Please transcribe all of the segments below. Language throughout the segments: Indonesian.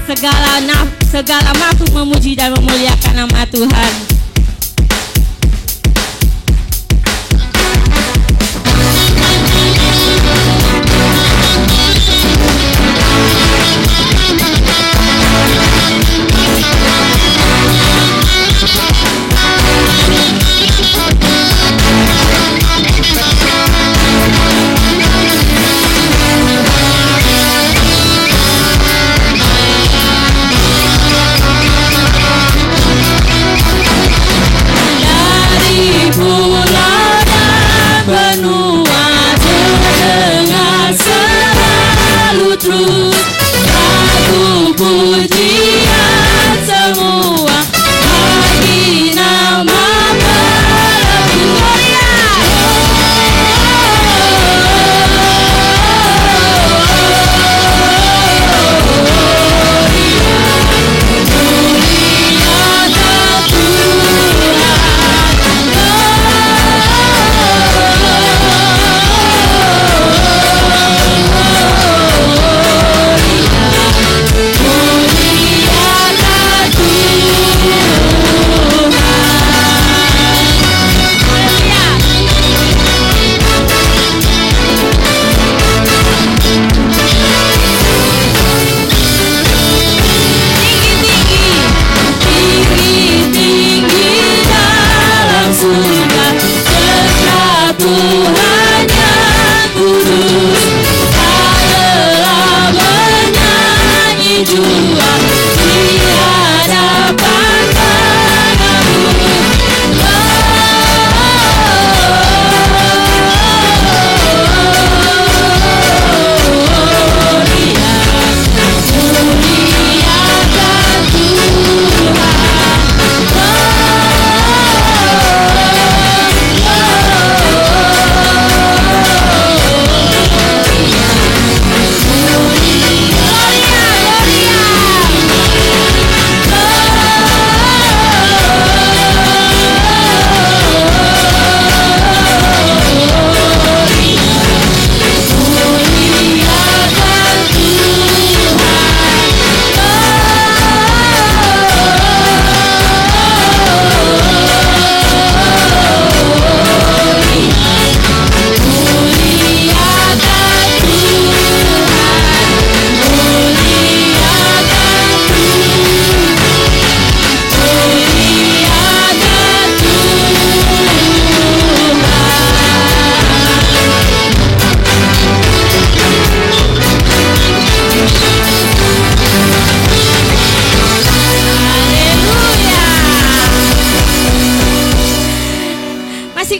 segala makhluk memuji dan memuliakan nama Tuhan.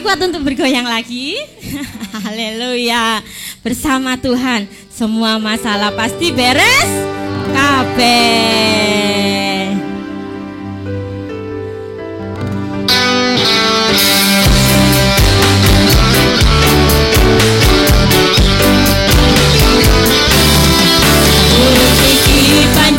Kuat untuk bergoyang lagi. Haleluya. Bersama Tuhan semua masalah pasti beres kabeh. Kuat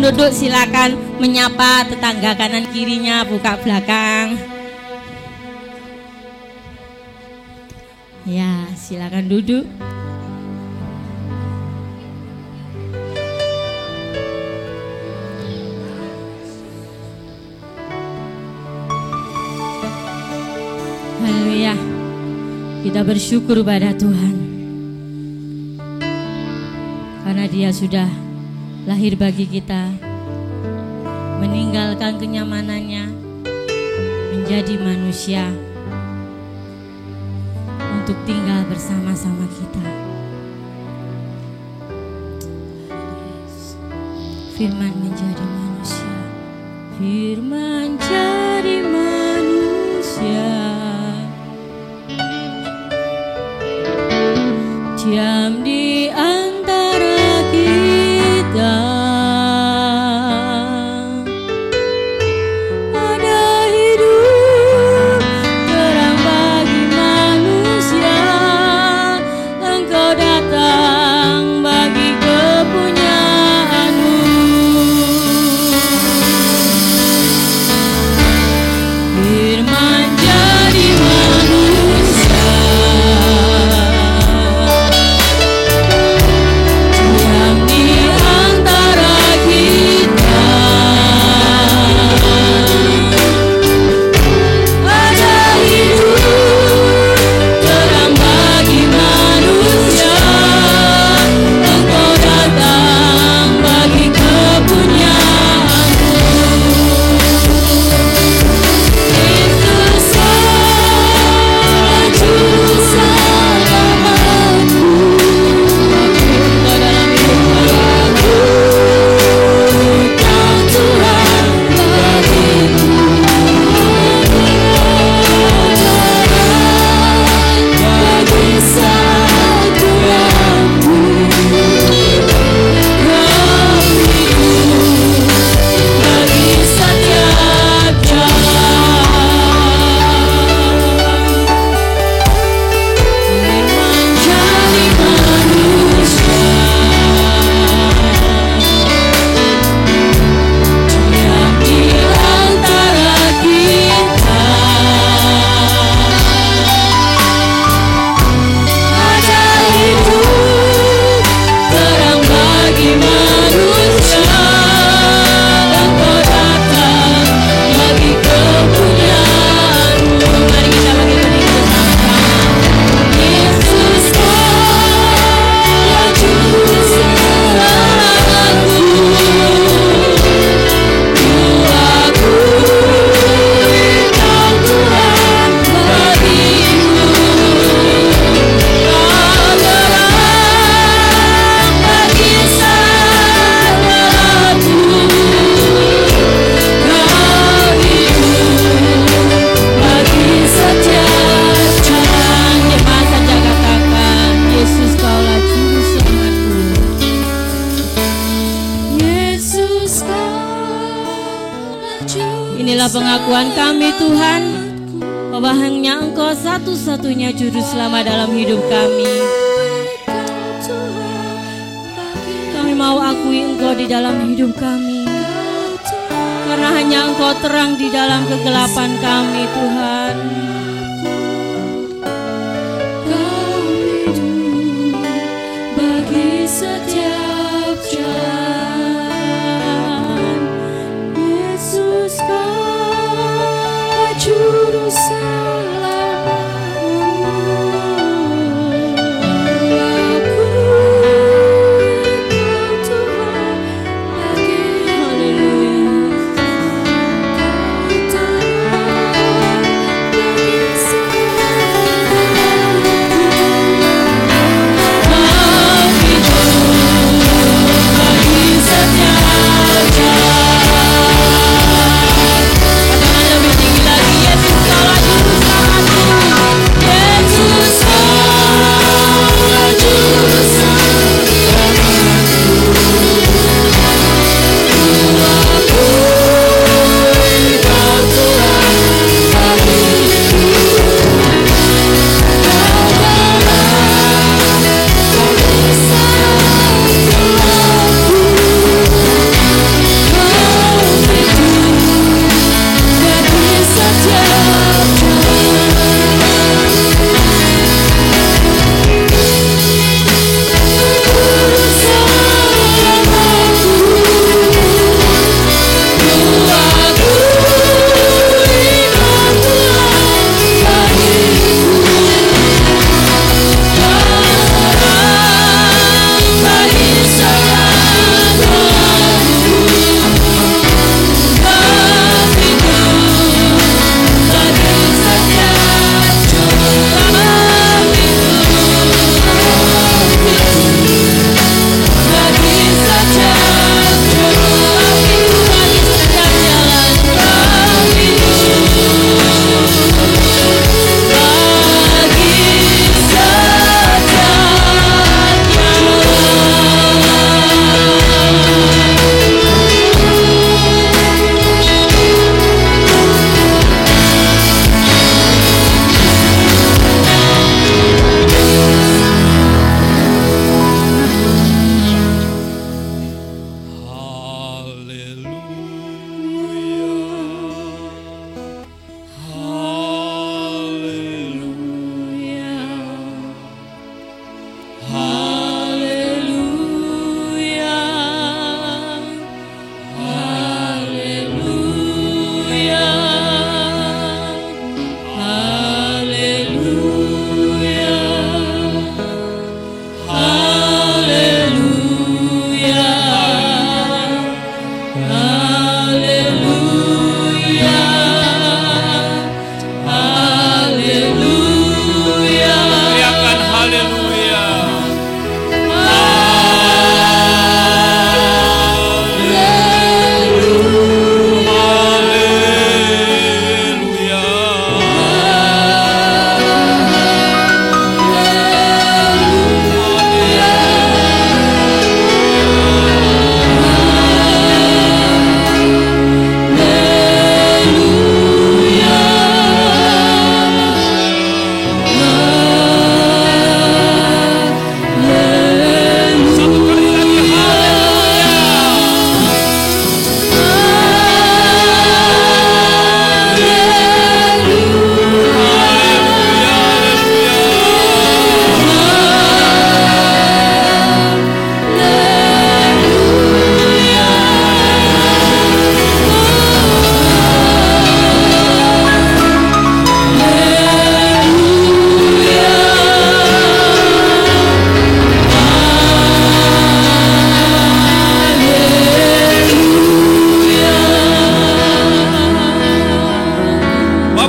duduk silakan menyapa tetangga kanan kirinya, buka belakang. Ya, silakan duduk. Haleluya. Kita bersyukur pada Tuhan karena Dia sudah lahir bagi kita, meninggalkan kenyamanannya, menjadi manusia untuk tinggal bersama-sama kita. Firman menjadi manusia, Firman jadi manusia, diam di antara kita. Ada hidup terang bagi manusia, Engkau datang bagi kepunyaanmu. Firman jadi manusia, diam di antara kita. Ada hidup terang bagi manusia, Engkau datang bagi kepunyaanmu. Yesus Juru Selamatku, Engkau dalam hidup aku, Engkau Tuhan bagiku. Bagi satu lampu, Kau hidup bagi setiap jalan. Firman jadi manusia, diam di antara kita. Ada hidup terang bagi manusia, Engkau datang bagi kepunyaanmu. Mari kita bagi berdiri bersama-sama. Yesus Kau Juru Selamatku, jiwaku Engkau Tuhan bagiku. Kau terang bagi segalaku, Kau hidup bagi setiap jalan. Jemaat saja katakan, Yesus Kaulah Juru Selamatku. Yesus Kaulah Juru. Inilah pengakuan kami Tuhan, bahwa hanya Engkau satu-satunya Juru Selamat dalam hidup kami. Kami mau akui Engkau di dalam hidup kami, karena hanya Engkau terang di dalam kegelapan kami Tuhan. Kau hidup bagi setiap jalan. Yesus Kau Juru Selamatku, aku Engkau Tuhan bagiku. Haleluya. Kau terang bagi segalaku, Kau hidup bagi setiap jalan. Katakan lebih tinggi lagi, Yesus Kaulah Juru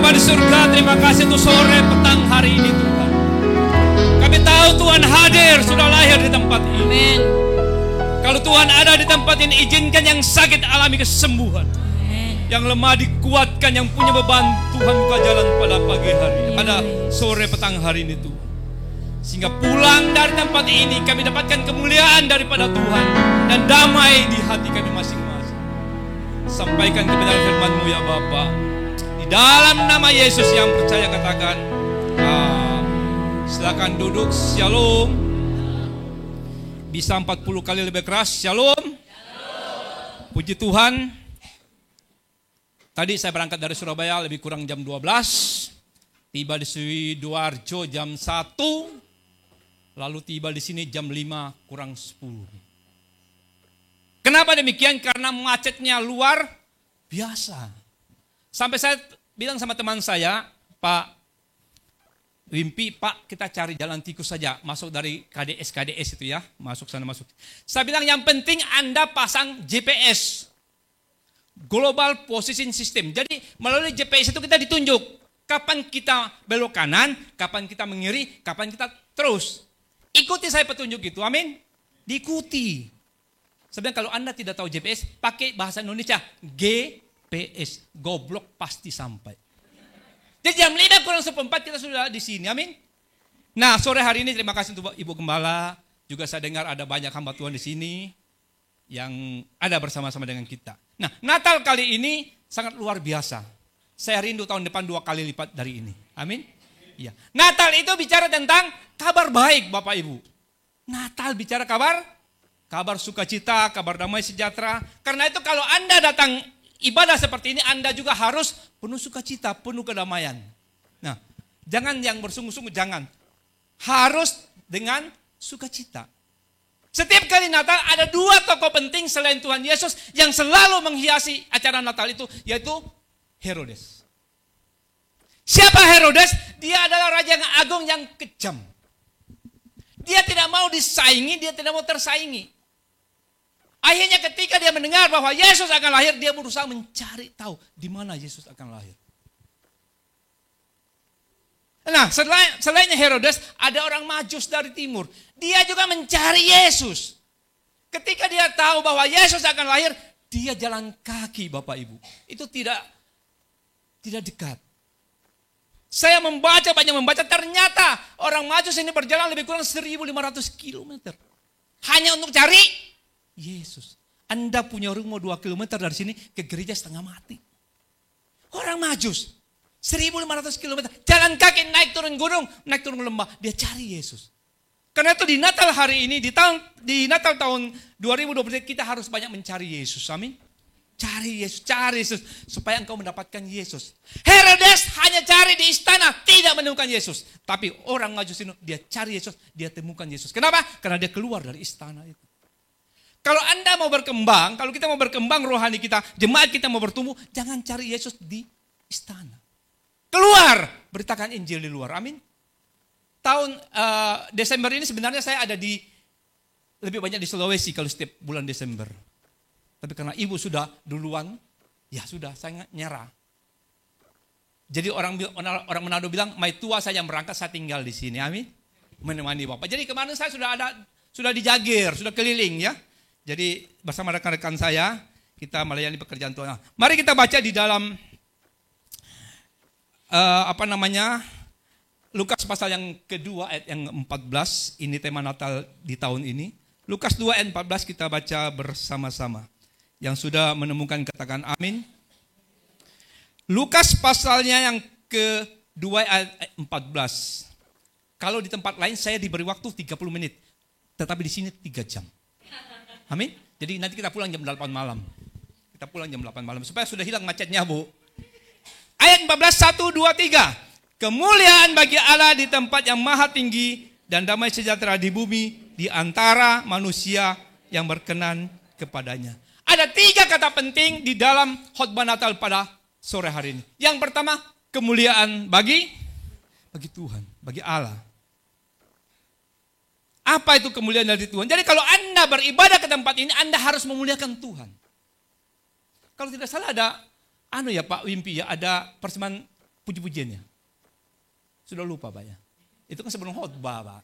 Bapa di surga, terima kasih untuk sore petang hari ini Tuhan. Kami tahu Tuhan hadir, sudah lahir di tempat ini. Amin. Kalau Tuhan ada di tempat ini, izinkan yang sakit alami kesembuhan. Amin. Yang lemah dikuatkan, yang punya beban Tuhan buka jalan pada pagi hari, pada sore petang hari ini Tuhan. Sehingga pulang dari tempat ini kami dapatkan kemuliaan daripada Tuhan dan damai di hati kami masing-masing. Sampaikan kebenaran firman-Mu ya Bapa. Di dalam nama Yesus yang percaya katakan silakan duduk. Shalom. Bisa 40 kali lebih keras. Shalom. Puji Tuhan. Tadi saya berangkat dari Surabaya lebih kurang jam 12. Tiba di Sidoarjo jam 1. Lalu tiba di sini jam 5 kurang 10. Kenapa demikian? Karena macetnya luar biasa. Sampai saya bilang sama teman saya, Pak Wimpi, Pak kita cari jalan tikus saja. Masuk dari KDS itu ya. Masuk sana masuk. Saya bilang yang penting Anda pasang GPS. Global Position System. Jadi melalui GPS itu kita ditunjuk. Kapan kita belok kanan, kapan kita mengiri, kapan kita terus. Ikuti saya petunjuk itu, amin. Diikuti. Sebenarnya kalau Anda tidak tahu GPS, pakai bahasa Indonesia, GPS. Goblok pasti sampai. Jadi jam 5 kurang 1/4 kita sudah di sini, amin. Nah sore hari ini terima kasih untuk Ibu Gembala. Juga saya dengar ada banyak hamba Tuhan di sini yang ada bersama-sama dengan kita. Nah Natal kali ini sangat luar biasa. Saya rindu tahun depan 2 kali lipat dari ini, amin. Ya. Natal itu bicara tentang kabar baik Bapak Ibu. Natal bicara kabar sukacita, kabar damai sejahtera. Karena itu kalau Anda datang ibadah seperti ini, Anda juga harus penuh sukacita, penuh kedamaian. Nah, jangan yang bersungguh-sungguh, jangan. Harus dengan sukacita. Setiap kali Natal ada 2 tokoh penting selain Tuhan Yesus yang selalu menghiasi acara Natal itu, yaitu Herodes. Siapa Herodes? Dia adalah raja yang agung yang kejam. Dia tidak mau disaingi, dia tidak mau tersaingi. Akhirnya ketika dia mendengar bahwa Yesus akan lahir, dia berusaha mencari tahu di mana Yesus akan lahir. Nah, selain Herodes, ada orang Majus dari timur. Dia juga mencari Yesus. Ketika dia tahu bahwa Yesus akan lahir, dia jalan kaki Bapak Ibu. Itu tidak dekat. Saya banyak membaca, ternyata orang Majus ini berjalan lebih kurang 1.500 km. Hanya untuk cari Yesus. Anda punya rumah 2 km dari sini ke gereja setengah mati. Orang Majus 1.500 km. Jalan kaki naik turun gunung, naik turun lembah. Dia cari Yesus. Karena itu di Natal hari ini, di Natal tahun 2023 kita harus banyak mencari Yesus. Amin. Cari Yesus supaya engkau mendapatkan Yesus. Herodes hanya cari di istana, tidak menemukan Yesus. Tapi orang Majus ini dia cari Yesus, dia temukan Yesus. Kenapa? Karena dia keluar dari istana itu. Kalau Anda mau berkembang, kalau kita mau berkembang rohani kita, jemaat kita mau bertumbuh, jangan cari Yesus di istana. Keluar, beritakan Injil di luar. Amin. Tahun Desember ini sebenarnya saya ada lebih banyak di Sulawesi kalau setiap bulan Desember. Tapi karena ibu sudah duluan, ya sudah, saya nyerah. Jadi orang Manado bilang, "Mai tua saya yang berangkat, saya tinggal di sini." Amin. Menemani Bapak. Jadi kemarin saya sudah di Jagir, sudah keliling ya. Jadi bersama rekan-rekan saya, kita melayani pekerjaan Tuhan. Nah, mari kita baca di dalam Lukas pasal yang kedua ayat yang 14. Ini tema Natal di tahun ini. Lukas 2 ayat 14 kita baca bersama-sama. Yang sudah menemukan katakan amin. Lukas pasalnya yang kedua ayat 14. Kalau di tempat lain saya diberi waktu 30 menit. Tetapi di sini 3 jam. Amin. Jadi nanti kita pulang jam 8 malam. Kita pulang jam 8 malam. Supaya sudah hilang macetnya Bu. Ayat 14, 1, 2, 3. Kemuliaan bagi Allah di tempat yang maha tinggi. Dan damai sejahtera di bumi. Di antara manusia yang berkenan kepadanya. Ada 3 kata penting di dalam khotbah Natal pada sore hari ini. Yang pertama, kemuliaan bagi Tuhan, bagi Allah. Apa itu kemuliaan dari Tuhan? Jadi kalau Anda beribadah ke tempat ini, Anda harus memuliakan Tuhan. Kalau tidak salah ada, Pak Wimpi ya, ada persembahan puji-pujiannya. Sudah lupa Pak ya. Itu kan sebelum khotbah Pak.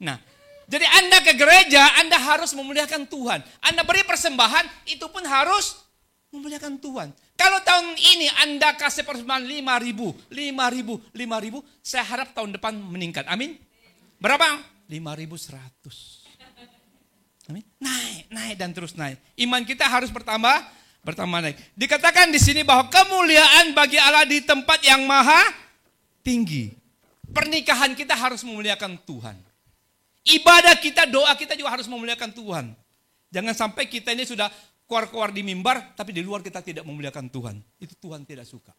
Nah, jadi Anda ke gereja, Anda harus memuliakan Tuhan. Anda beri persembahan, itu pun harus memuliakan Tuhan. Kalau tahun ini Anda kasih persembahan 5.000, saya harap tahun depan meningkat. Amin. Berapa? 5.100. Amin. Naik dan terus naik. Iman kita harus bertambah naik. Dikatakan di sini bahwa kemuliaan bagi Allah di tempat yang maha tinggi. Pernikahan kita harus memuliakan Tuhan. Ibadah kita, doa kita juga harus memuliakan Tuhan. Jangan sampai kita ini sudah keluar-keluar di mimbar, tapi di luar kita tidak memuliakan Tuhan. Itu Tuhan tidak suka.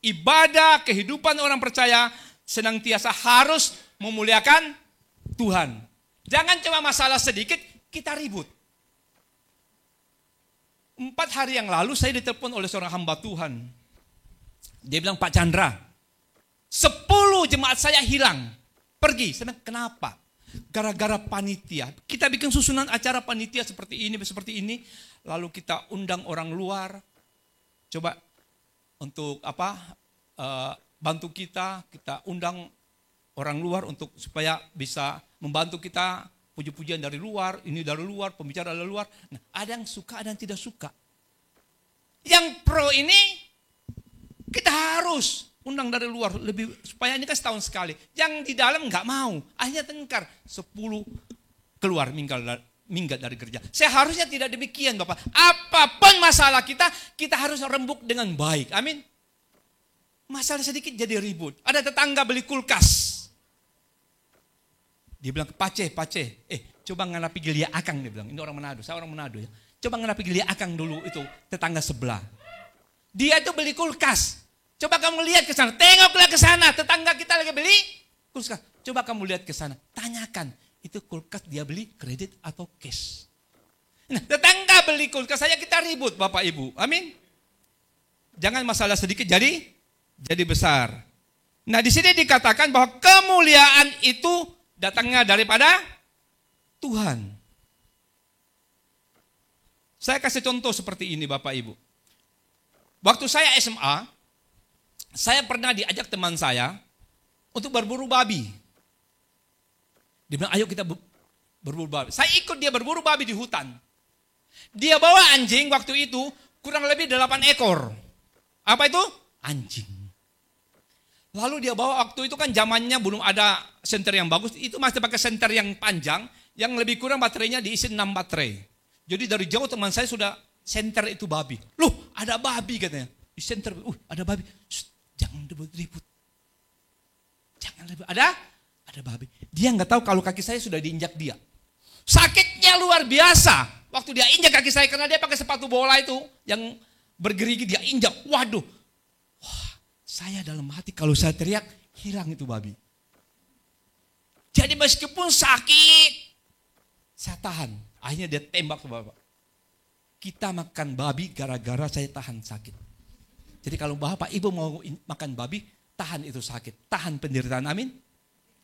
Ibadah, kehidupan orang percaya senantiasa harus memuliakan Tuhan. Jangan cuma masalah sedikit, kita ribut. 4 hari yang lalu saya ditelepon oleh seorang hamba Tuhan. Dia bilang, Pak Chandra, 10 jemaat saya hilang. Pergi. Saya bilang, kenapa? Gara-gara panitia. Kita bikin susunan acara panitia seperti ini. Lalu kita undang orang luar. Coba untuk bantu kita undang orang luar untuk supaya bisa membantu kita. Puji-pujian dari luar, ini dari luar, pembicara dari luar. Nah, ada yang suka, ada yang tidak suka. Yang pro ini kita harus undang dari luar lebih supaya ini kan setahun sekali. Yang di dalam nggak mau, akhirnya tengkar 10 keluar minggat dari gereja. Seharusnya tidak demikian Bapak. Apapun masalah kita harus rembuk dengan baik. Amin. Masalah sedikit jadi ribut. Ada tetangga beli kulkas. Dia bilang, Pace, coba nganapi gelia akang, dia bilang. Ini orang Manado, saya orang Manado ya. Coba nganapi gelia akang dulu itu tetangga sebelah. Dia itu beli kulkas. Coba kamu lihat ke sana, tengoklah ke sana, tetangga kita lagi beli kulkas. Coba kamu lihat ke sana, tanyakan, itu kulkas dia beli kredit atau cash. Nah, tetangga beli kulkas saja kita ribut Bapak Ibu. Amin. Jangan masalah sedikit jadi besar. Nah, di sini dikatakan bahwa kemuliaan itu datangnya daripada Tuhan. Saya kasih contoh seperti ini Bapak Ibu. Waktu saya SMA, saya pernah diajak teman saya untuk berburu babi. Dia bilang, ayo kita berburu babi. Saya ikut dia berburu babi di hutan. Dia bawa anjing waktu itu kurang lebih 8 ekor. Apa itu? Anjing. Lalu dia bawa waktu itu kan zamannya belum ada senter yang bagus. Itu masih pakai senter yang panjang. Yang lebih kurang baterainya diisi 6 baterai. Jadi dari jauh teman saya sudah senter itu babi. Loh ada babi katanya. Di senter, ada babi. Shh, jangan ribut. Jangan ribut. Ada babi. Dia nggak tahu kalau kaki saya sudah diinjak dia. Sakitnya luar biasa. Waktu dia injak kaki saya karena dia pakai sepatu bola itu. Yang bergerigi dia injak. Waduh. Saya dalam hati kalau saya teriak, hilang itu babi. Jadi meskipun sakit, saya tahan. Akhirnya dia tembak ke Bapak. Kita makan babi gara-gara saya tahan sakit. Jadi kalau Bapak Ibu mau makan babi, tahan itu sakit. Tahan penderitaan, amin.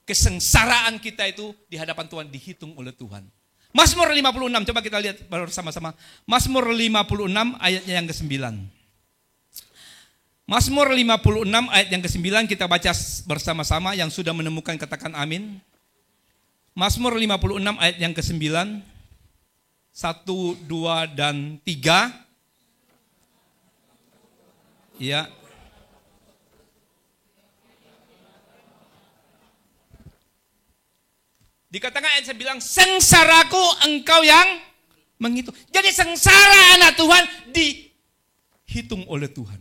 Kesengsaraan kita itu di hadapan Tuhan dihitung oleh Tuhan. Mazmur 56, coba kita lihat bersama-sama. Mazmur 56 ayatnya yang ke-9. Mazmur 56 ayat yang ke-9 kita baca bersama-sama. Yang sudah menemukan katakan amin. Mazmur 56 ayat yang ke-9. 1, 2, dan 3. Ya. Dikatakan ayat 9, sengsaraku engkau yang menghitung. Jadi sengsara anak Tuhan dihitung oleh Tuhan.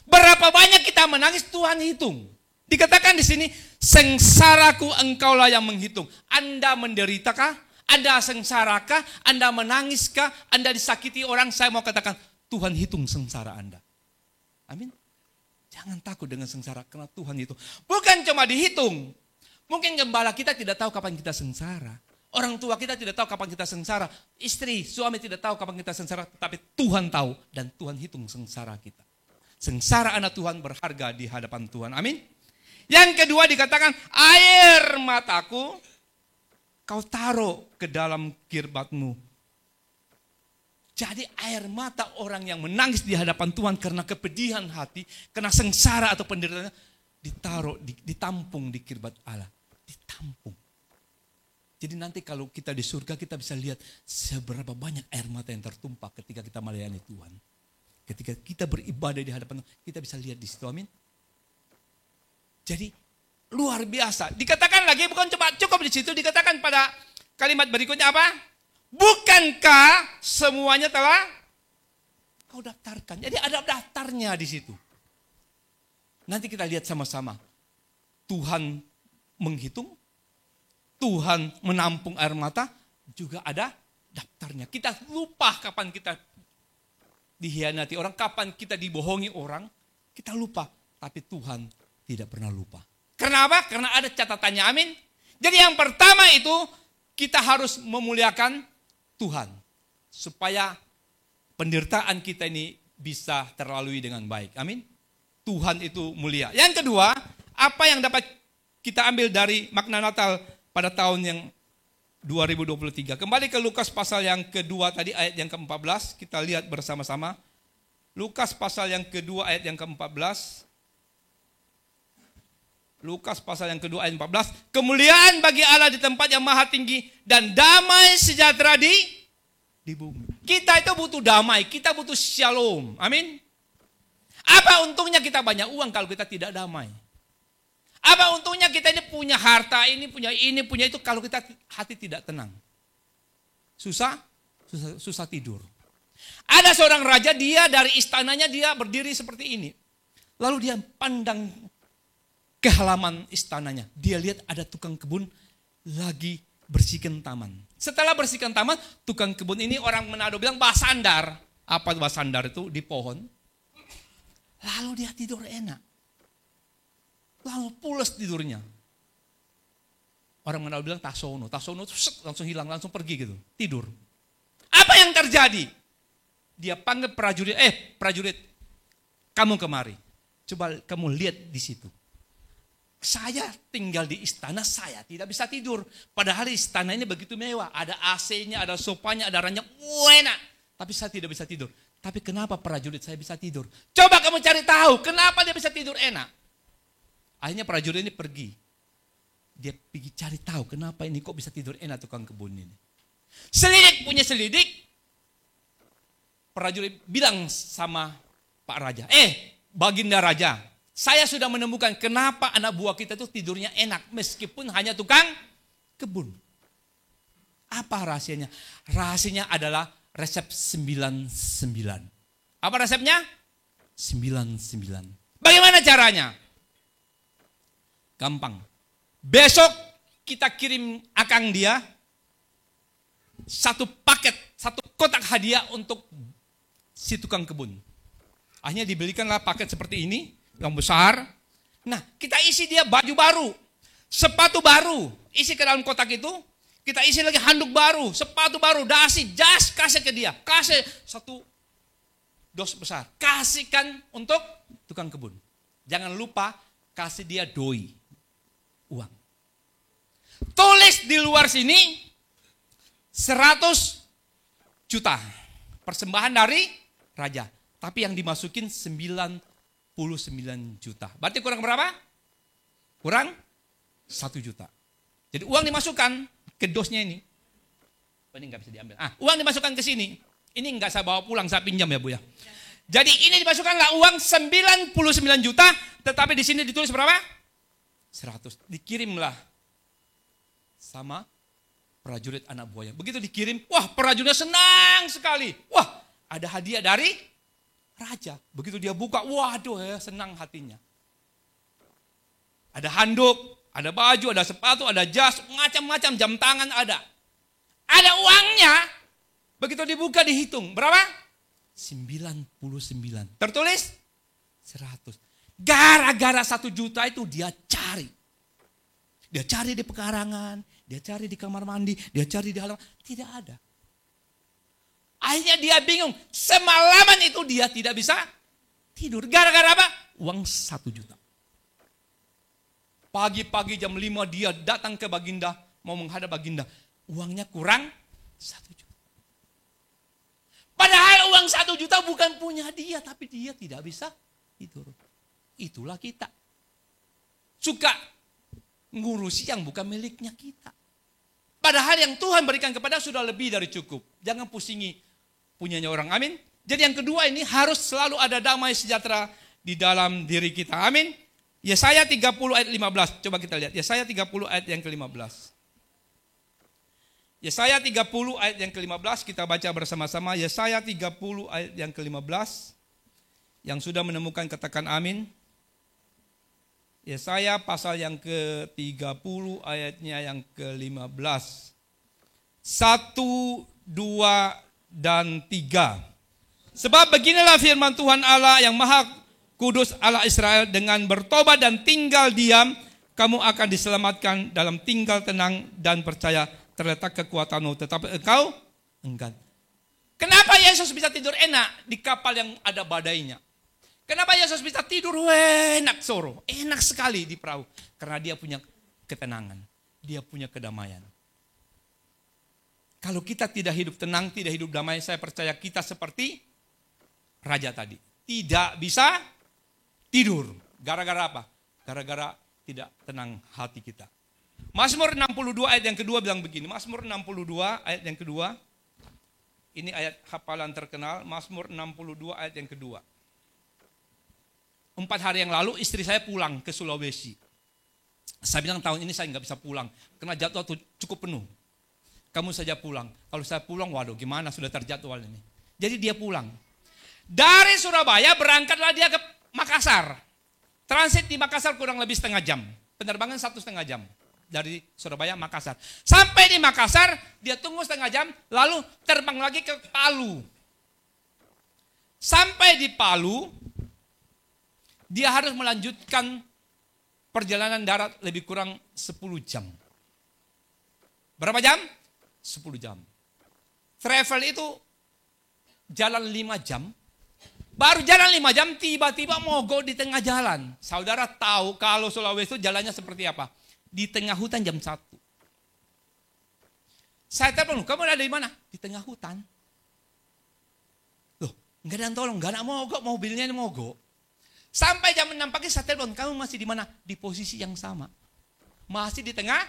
Berapa banyak kita menangis Tuhan hitung. Dikatakan di sini, sengsaraku engkaulah yang menghitung. Anda menderitakah? Anda sengsarakah? Anda menangiskah? Anda disakiti orang? Saya mau katakan, Tuhan hitung sengsara Anda. Amin. Jangan takut dengan sengsara karena Tuhan hitung. Bukan cuma dihitung. Mungkin gembala kita tidak tahu kapan kita sengsara. Orang tua kita tidak tahu kapan kita sengsara. Istri, suami tidak tahu kapan kita sengsara. Tapi Tuhan tahu dan Tuhan hitung sengsara kita. Sengsara anak Tuhan berharga di hadapan Tuhan. Amin. Yang kedua dikatakan, air mataku kau taruh ke dalam kirbatmu. Jadi air mata orang yang menangis di hadapan Tuhan karena kepedihan hati, karena sengsara atau penderitaan, ditaruh, ditampung di kirbat Allah. Ditampung. Jadi nanti kalau kita di surga, kita bisa lihat seberapa banyak air mata yang tertumpah ketika kita melayani Tuhan. Ketika kita beribadah di hadapan Tuhan, kita bisa lihat di situ, amin. Jadi luar biasa. Dikatakan lagi, bukan cukup di situ, dikatakan pada kalimat berikutnya apa? Bukankah semuanya telah kau daftarkan? Jadi ada daftarnya di situ. Nanti kita lihat sama-sama. Tuhan menghitung, Tuhan menampung air mata, juga ada daftarnya. Kita lupa kapan kita dihianati orang, kapan kita dibohongi orang, kita lupa. Tapi Tuhan tidak pernah lupa. Karena apa? Karena ada catatannya, amin. Jadi yang pertama itu, kita harus memuliakan Tuhan, supaya penderitaan kita ini bisa terlalui dengan baik. Amin. Tuhan itu mulia. Yang kedua, apa yang dapat kita ambil dari makna Natal pada tahun yang 2023? Kembali ke Lukas pasal yang kedua tadi, ayat yang ke-14. Kita lihat bersama-sama. Lukas pasal yang kedua, ayat yang ke-14. Lukas pasal yang kedua ayat 14. Kemuliaan bagi Allah di tempat yang maha tinggi dan damai sejahtera di bumi. Kita itu butuh damai, kita butuh shalom. Amin. Apa untungnya kita banyak uang kalau kita tidak damai? Apa untungnya kita ini punya harta, ini, punya itu kalau kita hati tidak tenang? Susah tidur. Ada seorang raja, dia dari istananya dia berdiri seperti ini. Lalu dia pandang ke halaman istananya. Dia lihat ada tukang kebun lagi bersihkan taman. Setelah bersihkan taman, tukang kebun ini orang Manado bilang basandar. Apa basandar itu? Di pohon. Lalu dia tidur enak. Lalu pulas tidurnya. Orang Manado bilang tasono. Tasono itu langsung hilang, langsung pergi gitu. Tidur. Apa yang terjadi? Dia panggil prajurit, kamu kemari. Coba kamu lihat di situ. Saya tinggal di istana, saya tidak bisa tidur. Padahal istana ini begitu mewah. Ada AC-nya, ada sofanya, ada ranjang. Enak. Tapi saya tidak bisa tidur. Tapi kenapa prajurit saya bisa tidur? Coba kamu cari tahu, kenapa dia bisa tidur enak. Akhirnya prajurit ini pergi. Dia pergi cari tahu, kenapa ini kok bisa tidur enak tukang kebun ini. Selidik. Prajurit bilang sama Pak Raja, Baginda Raja, saya sudah menemukan kenapa anak buah kita itu tidurnya enak meskipun hanya tukang kebun. Apa rahasianya? Rahasianya adalah resep 99. Apa resepnya? 99. Bagaimana caranya? Gampang. Besok kita kirim akang dia satu kotak hadiah untuk si tukang kebun. Akhirnya dibelikanlah paket seperti ini, yang besar. Nah, kita isi dia baju baru, sepatu baru, isi ke dalam kotak itu. Kita isi lagi handuk baru, sepatu baru, dasi, jas, kasih ke dia. Kasih satu dos besar. Kasihkan untuk tukang kebun. Jangan lupa kasih dia doi, uang. Tulis di luar sini 100 juta. Persembahan dari raja. Tapi yang dimasukin 99 juta. Berarti kurang berapa? Kurang 1 juta. Jadi uang dimasukkan ke dosnya ini. Ini nggak bisa diambil. Uang dimasukkan ke sini. Ini nggak saya bawa pulang, saya pinjam ya Bu ya. Jadi ini dimasukkanlah uang 99 juta. Tetapi di sini ditulis berapa? 100. Dikirimlah sama prajurit anak buahnya. Begitu dikirim, wah prajuritnya senang sekali. Wah ada hadiah dari raja. Begitu dia buka, waduh ya senang hatinya. Ada handuk, ada baju, ada sepatu, ada jas, macam-macam jam tangan ada. Ada uangnya. Begitu dibuka dihitung, berapa? 99. Tertulis 100. Gara-gara 1 juta itu dia cari. Dia cari di pekarangan, dia cari di kamar mandi, dia cari di halaman, tidak ada. Akhirnya dia bingung, semalaman itu dia tidak bisa tidur. Gara-gara apa? Uang 1 juta. Pagi-pagi jam 5 dia datang ke Baginda, mau menghadap Baginda. Uangnya kurang 1 juta. Padahal uang 1 juta bukan punya dia, tapi dia tidak bisa tidur. Itulah kita. Suka ngurusi yang bukan miliknya kita. Padahal yang Tuhan berikan kepada sudah lebih dari cukup. Jangan pusingi punyanya orang. Amin. Jadi yang kedua ini harus selalu ada damai sejahtera di dalam diri kita. Amin. Yesaya 30 ayat 15. Coba kita lihat. Yesaya 30 ayat yang ke-15. Yesaya 30 ayat yang ke-15. Kita baca bersama-sama. Yesaya 30 ayat yang ke-15. Yang sudah menemukan katakan amin. Yesaya pasal yang ke-30 ayatnya yang ke-15. 1, 2, dan 3. Sebab beginilah firman Tuhan Allah yang Maha Kudus Allah Israel, dengan bertobat dan tinggal diam, kamu akan diselamatkan, dalam tinggal tenang dan percaya terletak kekuatanmu, tetapi engkau enggan. Kenapa Yesus bisa tidur enak di kapal yang ada badainya? Kenapa Yesus bisa tidur enak soro, enak sekali di perahu? Karena dia punya ketenangan, dia punya kedamaian. Kalau kita tidak hidup tenang, tidak hidup damai, saya percaya kita seperti raja tadi. Tidak bisa tidur. Gara-gara apa? Gara-gara tidak tenang hati kita. Mazmur 62 ayat yang kedua bilang begini. Mazmur 62 ayat yang kedua. Ini ayat hafalan terkenal. Mazmur 62 ayat yang kedua. 4 hari yang lalu istri saya pulang ke Sulawesi. Saya bilang tahun ini saya nggak bisa pulang. Karena jadwal cukup penuh. Kamu saja pulang. Kalau saya pulang, waduh gimana sudah terjadwal ini. Jadi dia pulang. Dari Surabaya berangkatlah dia ke Makassar. Transit di Makassar kurang lebih setengah jam. Penerbangan 1,5 jam. Dari Surabaya Makassar. Sampai di Makassar dia tunggu setengah jam. Lalu terbang lagi ke Palu. Sampai di Palu dia harus melanjutkan perjalanan darat lebih kurang 10 jam. Berapa jam? 10 jam. Travel itu jalan 5 jam. Baru jalan 5 jam tiba-tiba mogok di tengah jalan. Saudara tahu kalau Sulawesi itu jalannya seperti apa? Di tengah hutan jam 1. Saya telepon, kamu ada di mana? Di tengah hutan. Loh, enggak ada yang tolong, enggak ada mogok, mobilnya mogok. Sampai jam 6 pagi saya telepon, kamu masih di mana? Di posisi yang sama. Masih di tengah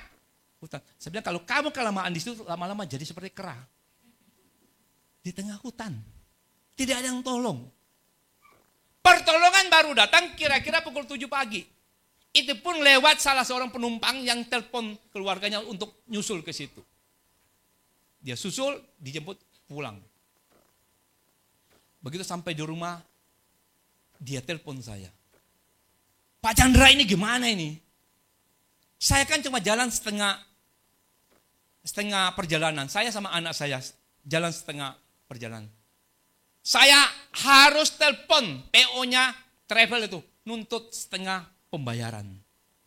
hutan. Saya bilang kalau kamu kelamaan di situ lama-lama jadi seperti kera. Di tengah hutan. Tidak ada yang tolong. Pertolongan baru datang kira-kira pukul 7 pagi. Itu pun lewat salah seorang penumpang yang telepon keluarganya untuk nyusul ke situ. Dia susul, dijemput, pulang. Begitu sampai di rumah, dia telepon saya. Pak Chandra ini gimana ini? Saya kan cuma jalan setengah perjalanan. Saya sama anak saya jalan setengah perjalanan. Saya harus telepon PO-nya travel itu. Nuntut setengah pembayaran.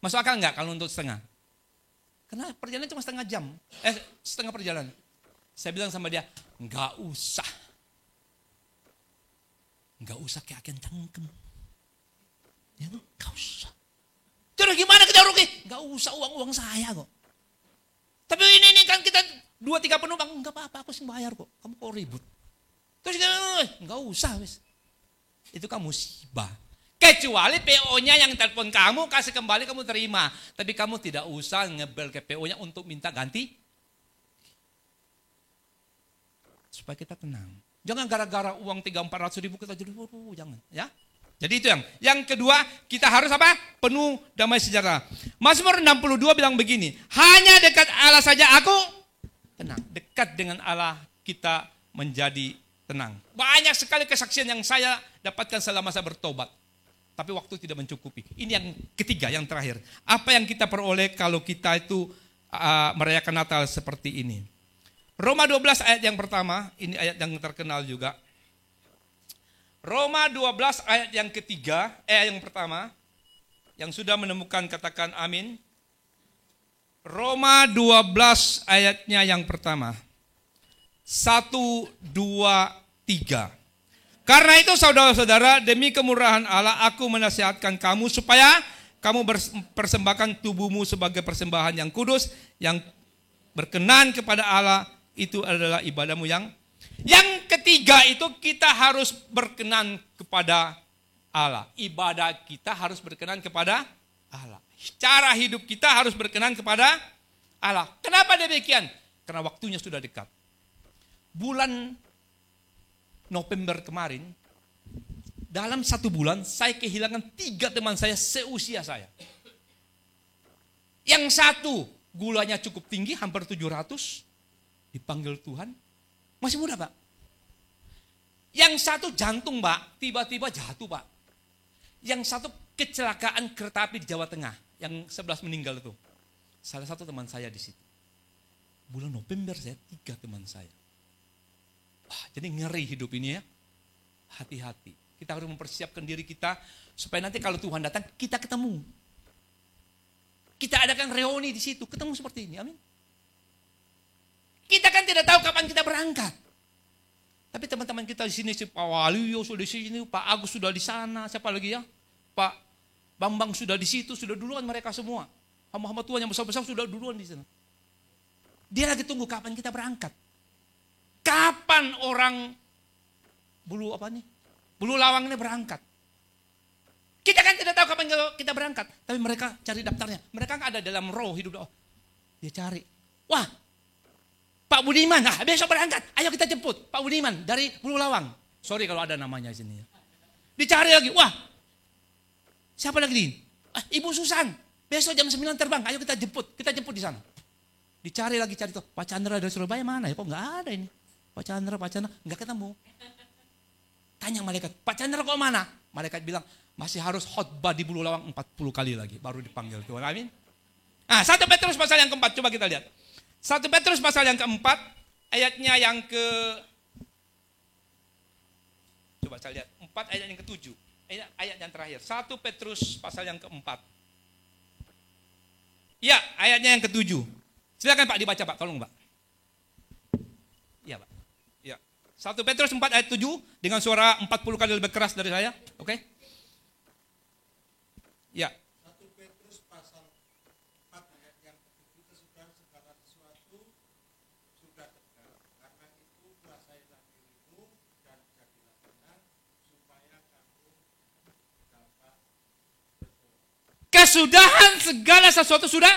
Masuk akal nggak kalau nuntut setengah? Karena perjalanan cuma setengah jam. Setengah perjalanan. Saya bilang sama dia, nggak usah. Nggak usah kayak agen cangkem. Ya, nggak usah. Terus gimana kita rugi? Nggak usah uang saya kok. Tapi ini kan kita 2-3 penumpang. Nggak apa-apa, aku sih bayar kok. Kamu kok ribut? Terus nggak usah. Wis. Itu kamu musibah. Kecuali PO-nya yang telepon kamu, kasih kembali kamu terima. Tapi kamu tidak usah ngebel ke PO-nya untuk minta ganti. Supaya kita tenang. Jangan gara-gara uang 300-400 ribu kita jadi jangan ya. Jadi itu yang kedua, kita harus apa? Penuh damai sejahtera. Mazmur 62 bilang begini, hanya dekat Allah saja aku tenang. Dekat dengan Allah kita menjadi tenang. Banyak sekali kesaksian yang saya dapatkan selama saya bertobat. Tapi waktu tidak mencukupi. Ini yang ketiga, yang terakhir. Apa yang kita peroleh kalau kita itu merayakan Natal seperti ini? Roma 12 ayat yang pertama, ini ayat yang terkenal juga. Roma 12 ayat yang ketiga, yang pertama, yang sudah menemukan katakan amin. Roma 12 ayatnya yang pertama. 1, 2, 3. Karena itu saudara-saudara, demi kemurahan Allah aku menasihatkan kamu supaya kamu persembahkan tubuhmu sebagai persembahan yang kudus, yang berkenan kepada Allah. Itu adalah ibadahmu yang Yang ketiga itu kita harus berkenan kepada Allah. Ibadah kita harus berkenan kepada Allah. Cara hidup kita harus berkenan kepada Allah. Kenapa demikian? Karena waktunya sudah dekat. Bulan November kemarin, dalam 1 bulan saya kehilangan 3 teman saya seusia saya. Yang satu gulanya cukup tinggi, hampir 700, dipanggil Tuhan. Masih muda, Pak. Yang satu jantung, Pak, tiba-tiba jatuh, Pak. Yang satu kecelakaan kereta api di Jawa Tengah, yang 11 meninggal itu. Salah satu teman saya di situ. Bulan November saya 3 teman saya. Wah, jadi ngeri hidup ini ya. Hati-hati. Kita harus mempersiapkan diri kita supaya nanti kalau Tuhan datang kita ketemu. Kita adakan reuni di situ, ketemu seperti ini. Amin. Kita kan tidak tahu kapan kita berangkat. Tapi teman-teman kita di sini, si Pak Waluyo sudah di sini, Pak Agus sudah di sana, siapa lagi ya? Pak Bambang sudah di situ, sudah duluan mereka semua. Hamba-hamba Tuhan yang besar-besar sudah duluan di sana. Dia lagi tunggu kapan kita berangkat. Kapan orang Bulu Lawang ini berangkat. Kita kan tidak tahu kapan kita berangkat. Tapi mereka cari daftarnya. Mereka kan ada dalam roh hidup. Dia cari. Wah, Pak Budiman, besok berangkat. Ayo kita jemput. Pak Budiman dari Bulu Lawang. Sorry kalau ada namanya di sini. Dicari lagi. Wah, siapa lagi? Ibu Susan. Besok jam 9 terbang. Ayo kita jemput. Kita jemput di sana. Dicari lagi, cari tuh. Pak Chandra dari Surabaya mana ya? Kok nggak ada ini? Pak Chandra, nggak ketemu. Tanya malaikat, Pak Chandra kok mana? Malaikat bilang, masih harus khotbah di Bulu Lawang 40 kali lagi. Baru dipanggil Tuhan. Amin. 1 Petrus pasal yang keempat. Coba kita lihat. 1 Petrus pasal yang keempat. Ayatnya yang ke... Coba saya lihat. 4 ayat yang ke-7. Ayat yang terakhir. 1 Petrus pasal yang keempat. Ya, ayatnya yang ke-7. Silakan Pak dibaca Pak. Tolong Pak. Iya Pak. 1 Petrus 4 ayat 7 dengan suara 40 kali lebih keras dari saya. Oke? Ya. 1 Petrus pasal 4 ayat yang ke-7, kesudahan segala sesuatu sudah dekat. Karena itu kuasailah dirimu dan jadilah benar supaya kamu dapat bertobat. Kesudahan segala sesuatu sudah.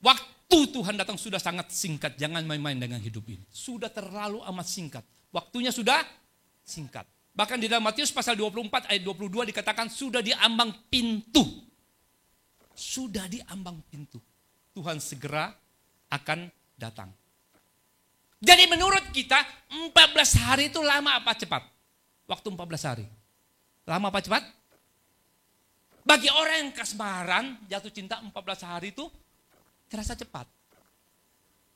Waktu Tuhan datang sudah sangat singkat. Jangan main-main dengan hidup ini. Sudah terlalu amat singkat. Waktunya sudah singkat. Bahkan di dalam Matius pasal 24 ayat 22 dikatakan sudah di ambang pintu. Sudah di ambang pintu. Tuhan segera akan datang. Jadi menurut kita 14 hari itu lama apa cepat? Waktu 14 hari. Lama apa cepat? Bagi orang yang kasmaran, jatuh cinta 14 hari itu terasa cepat.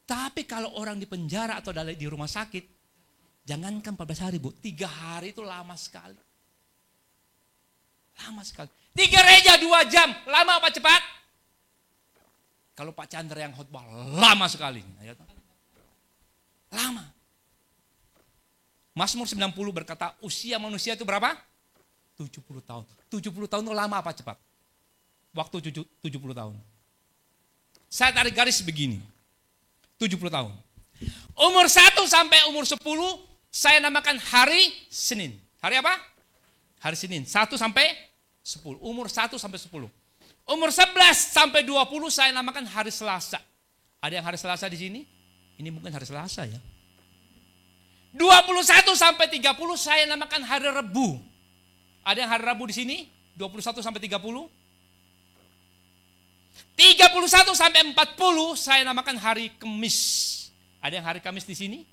Tapi kalau orang di penjara atau di rumah sakit, jangankan 14 hari Bu, 3 hari itu lama sekali. Lama sekali. 3 gereja 2 jam, lama apa cepat? Kalau Pak Chandra yang khotbah, lama sekali. Lama. Mazmur 90 berkata, usia manusia itu berapa? 70 tahun. 70 tahun itu lama apa cepat? Waktu 70 tahun. Saya tarik garis begini. 70 tahun. Umur 1 sampai umur 10, saya namakan hari Senin. Hari apa? Hari Senin. 1 sampai 10. Umur 1 sampai 10. Umur 11 sampai 20 saya namakan hari Selasa. Ada yang hari Selasa di sini? Ini mungkin hari Selasa ya. 21 sampai 30 saya namakan hari Rebu. Ada yang hari Rabu di sini? 21 sampai 30. 31 sampai 40 saya namakan hari Kamis. Ada yang hari Kamis di sini?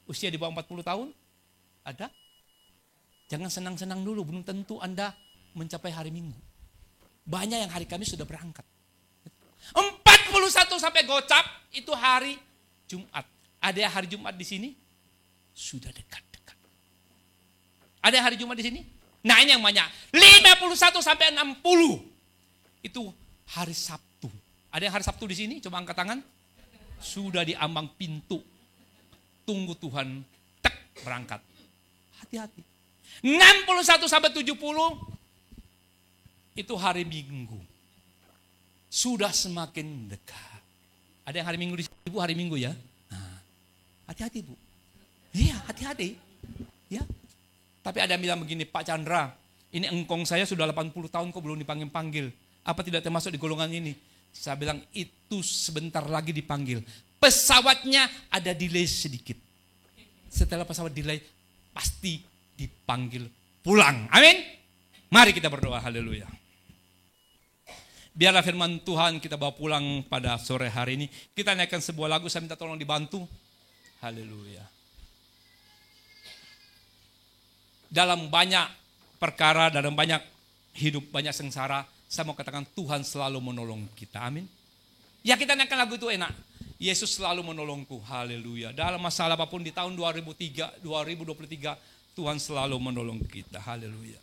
Usia di bawah 40 tahun? Ada? Jangan senang-senang dulu, belum tentu Anda mencapai hari Minggu. Banyak yang hari Kamis sudah berangkat. 41 sampai gocap itu hari Jumat. Ada yang hari Jumat di sini? Sudah dekat-dekat. Ada yang hari Jumat di sini? Nah ini yang banyak. 51 sampai 60 itu hari Sabtu. Ada yang hari Sabtu di sini? Coba angkat tangan. Sudah di ambang pintu. Tunggu Tuhan, berangkat. Hati-hati. 61 sampai 70 itu hari Minggu. Sudah semakin dekat. Ada yang hari Minggu di sini, Bu, hari Minggu ya. Nah, hati-hati Bu. Iya, hati-hati. Ya. Tapi ada yang bilang begini, Pak Chandra, ini engkong saya sudah 80 tahun kok belum dipanggil-panggil. Apa tidak termasuk di golongan ini? Saya bilang itu sebentar lagi dipanggil. Pesawatnya ada delay sedikit. Setelah pesawat delay, pasti dipanggil pulang. Amin. Mari kita berdoa, haleluya. Biarlah firman Tuhan kita bawa pulang pada sore hari ini. Kita naikkan sebuah lagu, saya minta tolong dibantu. Haleluya. Dalam banyak perkara, dalam banyak hidup, banyak sengsara, saya mau katakan Tuhan selalu menolong kita. Amin. Ya, kita naikkan lagu itu enak. Yesus selalu menolongku. Haleluya. Dalam masalah apapun di tahun 2023, Tuhan selalu menolong kita. Haleluya.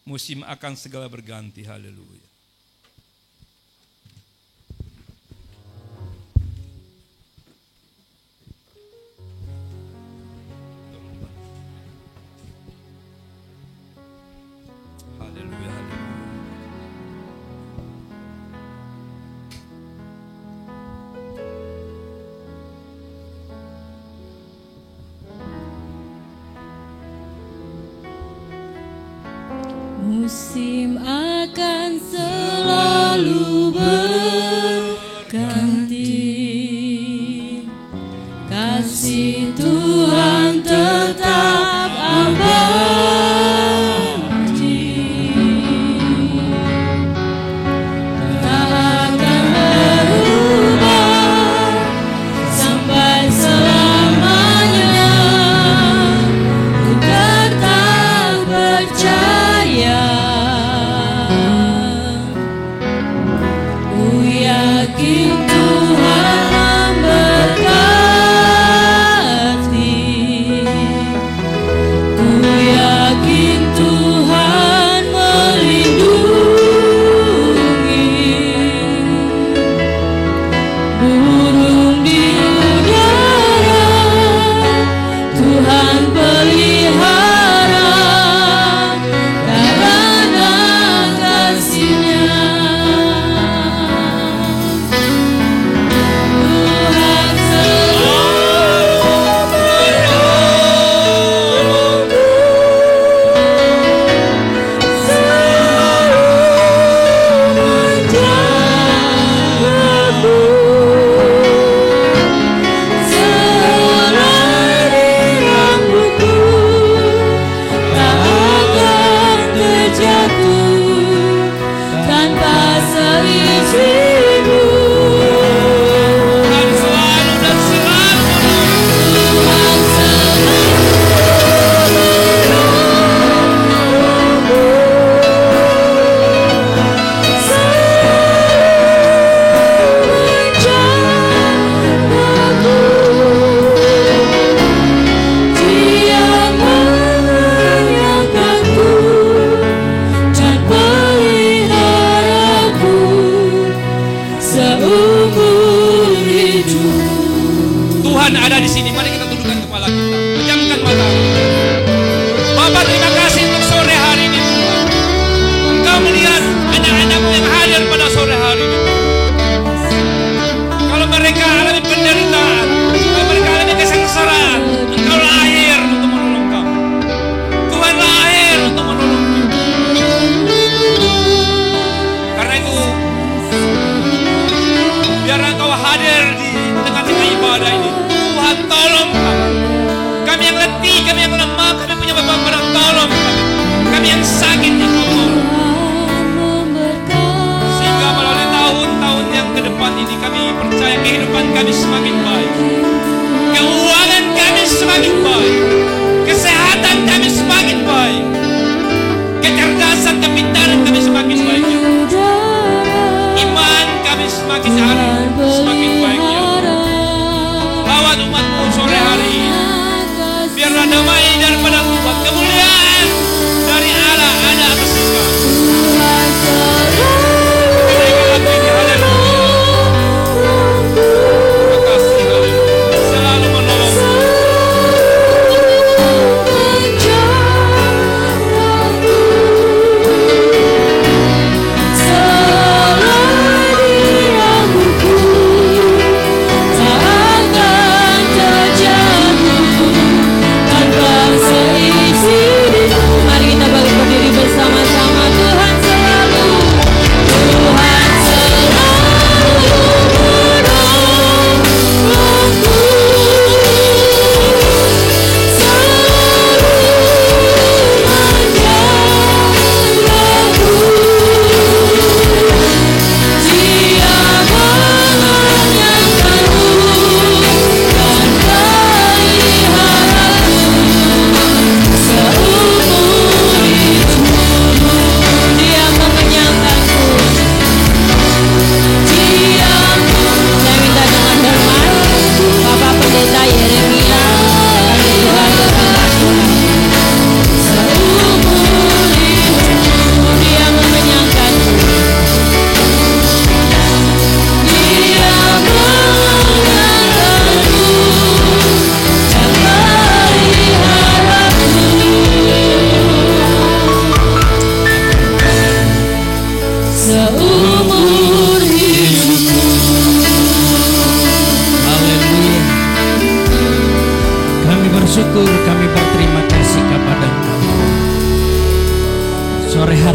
Musim akan segala berganti. Haleluya. Haleluya. Musim akan selalu berganti, kasih Tuhan tetap abadi, tak akan berubah sampai selamanya. Ku tetap percaya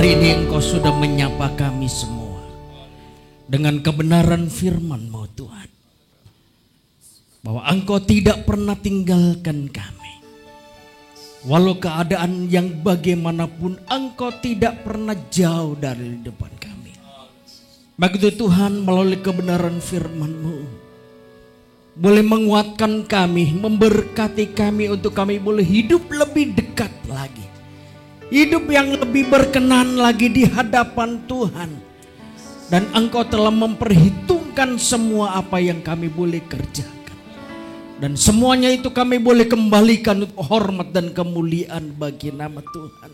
Hari ini Engkau sudah menyapa kami semua dengan kebenaran firman-Mu Tuhan, bahwa Engkau tidak pernah tinggalkan kami. Walau keadaan yang bagaimanapun, Engkau tidak pernah jauh dari depan kami. Begitu Tuhan, melalui kebenaran firman-Mu boleh menguatkan kami, memberkati kami untuk kami boleh hidup lebih dekat lagi, hidup yang lebih berkenan lagi di hadapan Tuhan. Dan Engkau telah memperhitungkan semua apa yang kami boleh kerjakan, dan semuanya itu kami boleh kembalikan untuk hormat dan kemuliaan bagi nama Tuhan.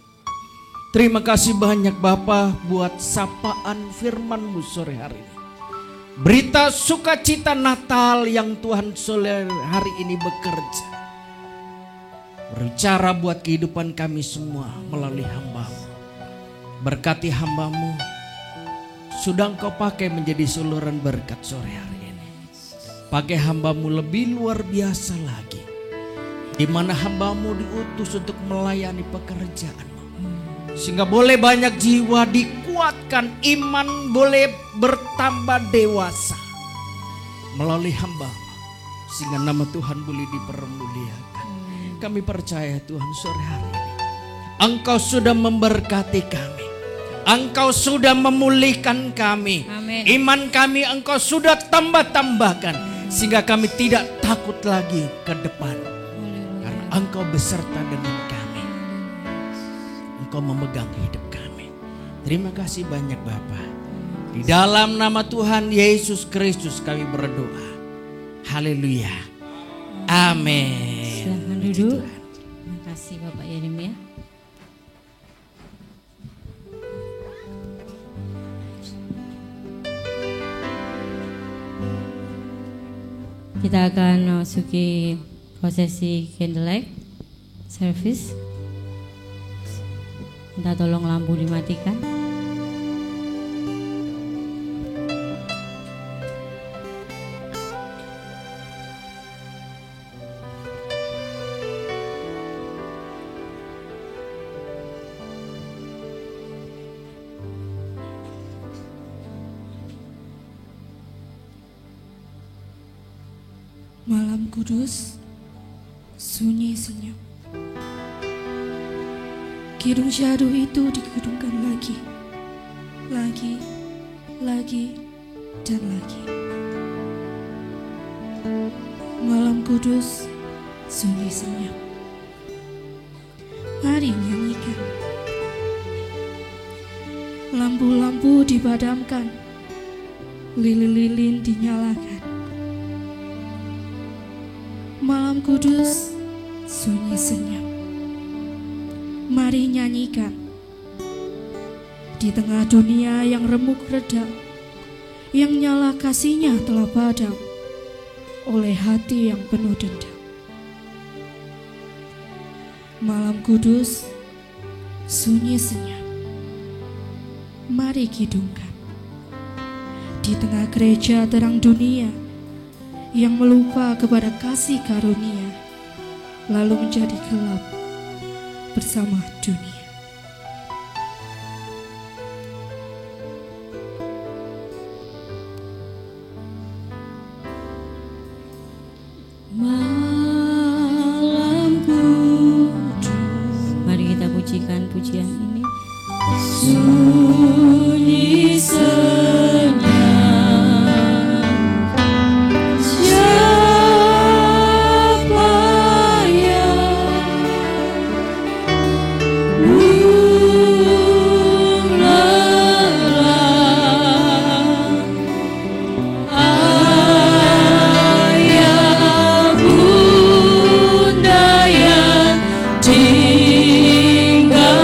Terima kasih banyak Bapa buat sapaan firman-Mu sore hari ini. Berita sukacita Natal yang Tuhan sore hari ini bekerja, berbicara buat kehidupan kami semua melalui hamba-Mu. Berkati hamba-Mu, sudah Engkau pakai menjadi saluran berkat sore hari ini. Pakai hamba-Mu lebih luar biasa lagi, di mana hamba-Mu diutus untuk melayani pekerjaan-Mu, sehingga boleh banyak jiwa dikuatkan, iman boleh bertambah dewasa melalui hamba-Mu, sehingga nama Tuhan boleh dipermuliakan. Kami percaya Tuhan sore hari ini Engkau sudah memberkati kami, Engkau sudah memulihkan kami. Amin. Iman kami Engkau sudah tambah-tambahkan, sehingga kami tidak takut lagi ke depan, karena Engkau beserta dengan kami. Engkau memegang hidup kami. Terima kasih banyak Bapa. Di dalam nama Tuhan Yesus Kristus kami berdoa. Haleluya. Amin. Silahkan duduk. Terima kasih Bapak Yeremia. Kita akan masuki prosesi candlelight service. Minta tolong lampu dimatikan. Malam kudus, sunyi senyap. Kidung syahdu itu digedungkan lagi, dan lagi. Malam kudus, sunyi senyap. Mari nyanyikan. Lampu-lampu dipadamkan, lilin-lilin dinyalakan. Malam kudus, sunyi senyap. Mari nyanyikan. Di tengah dunia yang remuk redam, yang nyala kasihnya telah padam oleh hati yang penuh dendam. Malam kudus, sunyi senyap. Mari kidungkan. Di tengah gereja terang dunia yang melupa kepada kasih karunia, lalu menjadi gelap bersama dunia. Malam kudus. Mari kita pujikan pujian ini. Sunyi senyap. Tinggal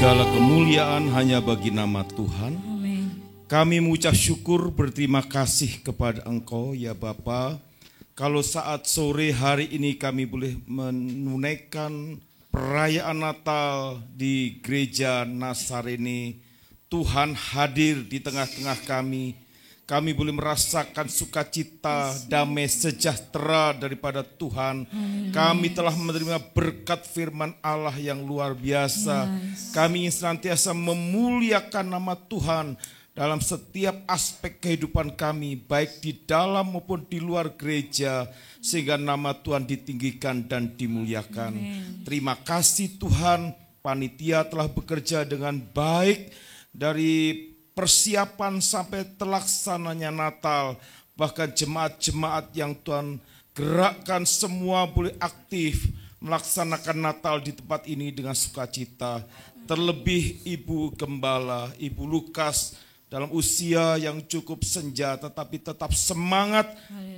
Segala kemuliaan hanya bagi nama Tuhan. Amin. Kami mengucap syukur berterima kasih kepada Engkau ya Bapa. Kalau saat sore hari ini kami boleh menunaikan perayaan Natal di gereja Nasareni, Tuhan hadir di tengah-tengah kami. Kami boleh merasakan sukacita, damai sejahtera daripada Tuhan. Kami telah menerima berkat firman Allah yang luar biasa. Kami ingin senantiasa memuliakan nama Tuhan dalam setiap aspek kehidupan kami, baik di dalam maupun di luar gereja, sehingga nama Tuhan ditinggikan dan dimuliakan. Terima kasih Tuhan, panitia telah bekerja dengan baik dari persiapan sampai terlaksananya Natal. Bahkan jemaat-jemaat yang Tuhan gerakkan semua boleh aktif melaksanakan Natal di tempat ini dengan sukacita. Terlebih Ibu Gembala, Ibu Lukas, dalam usia yang cukup senja tetapi tetap semangat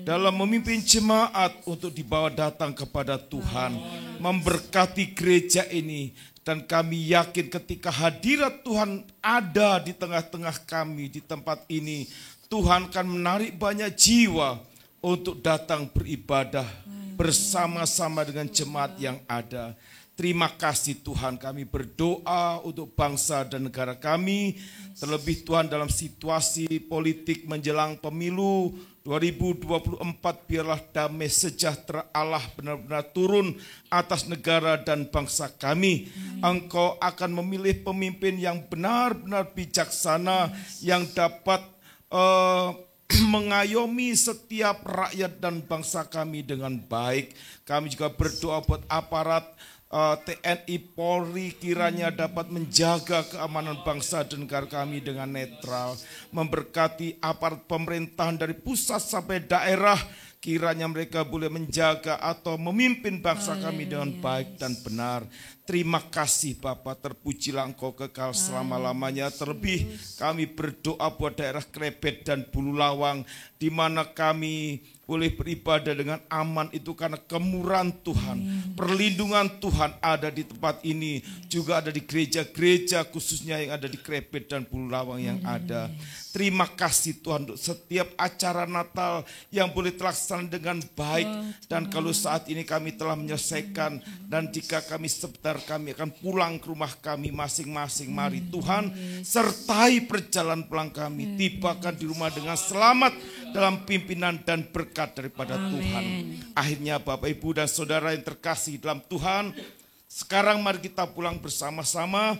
dalam memimpin jemaat untuk dibawa datang kepada Tuhan, memberkati gereja ini. Dan kami yakin ketika hadirat Tuhan ada di tengah-tengah kami di tempat ini, Tuhan akan menarik banyak jiwa untuk datang beribadah bersama-sama dengan jemaat yang ada. Terima kasih Tuhan, kami berdoa untuk bangsa dan negara kami. Terlebih Tuhan dalam situasi politik menjelang pemilu 2024, biarlah damai sejahtera Allah benar-benar turun atas negara dan bangsa kami. Engkau akan memilih pemimpin yang benar-benar bijaksana, yang dapat mengayomi setiap rakyat dan bangsa kami dengan baik. Kami juga berdoa buat aparat TNI Polri, kiranya dapat menjaga keamanan bangsa dan negara kami dengan netral, memberkati aparat pemerintahan dari pusat sampai daerah, kiranya mereka boleh menjaga atau memimpin bangsa kami dengan baik dan benar. Terima kasih Bapa, terpujilah Engkau kekal selama-lamanya. Terlebih kami berdoa buat daerah Krebet dan Bululawang, di mana kami boleh beribadah dengan aman itu karena kemurahan Tuhan. Perlindungan Tuhan ada di tempat ini, juga ada di gereja-gereja khususnya yang ada di Krebet dan Bululawang yang ada. Terima kasih Tuhan untuk setiap acara Natal yang boleh terlaksana dengan baik. Dan kalau saat ini kami telah menyelesaikan, dan jika kami sebentar kami akan pulang ke rumah kami masing-masing, mari Tuhan sertai perjalanan pulang kami, tibakan di rumah dengan selamat dalam pimpinan dan berkat daripada Tuhan. Akhirnya Bapak Ibu dan Saudara yang terkasih dalam Tuhan, sekarang mari kita pulang bersama-sama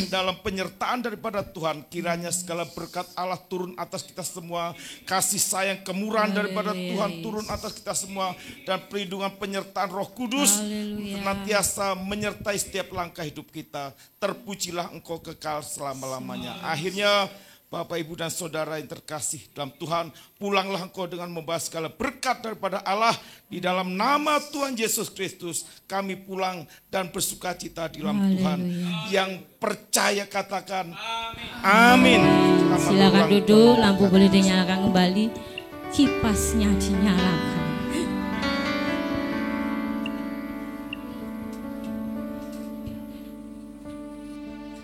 dalam penyertaan daripada Tuhan. Kiranya segala berkat Allah turun atas kita semua, kasih sayang kemurahan daripada Tuhan turun atas kita semua, dan perlindungan penyertaan Roh Kudus senantiasa menyertai setiap langkah hidup kita. Terpujilah Engkau kekal selama-lamanya. Akhirnya Bapak, Ibu, dan Saudara yang terkasih dalam Tuhan, pulanglah engkau dengan membawa segala berkat daripada Allah. Di dalam nama Tuhan Yesus Kristus, kami pulang dan bersukacita di dalam Tuhan. Yang percaya katakan amin. Silakan duduk, lampu boleh dinyalakan kembali, kipasnya dinyalakan.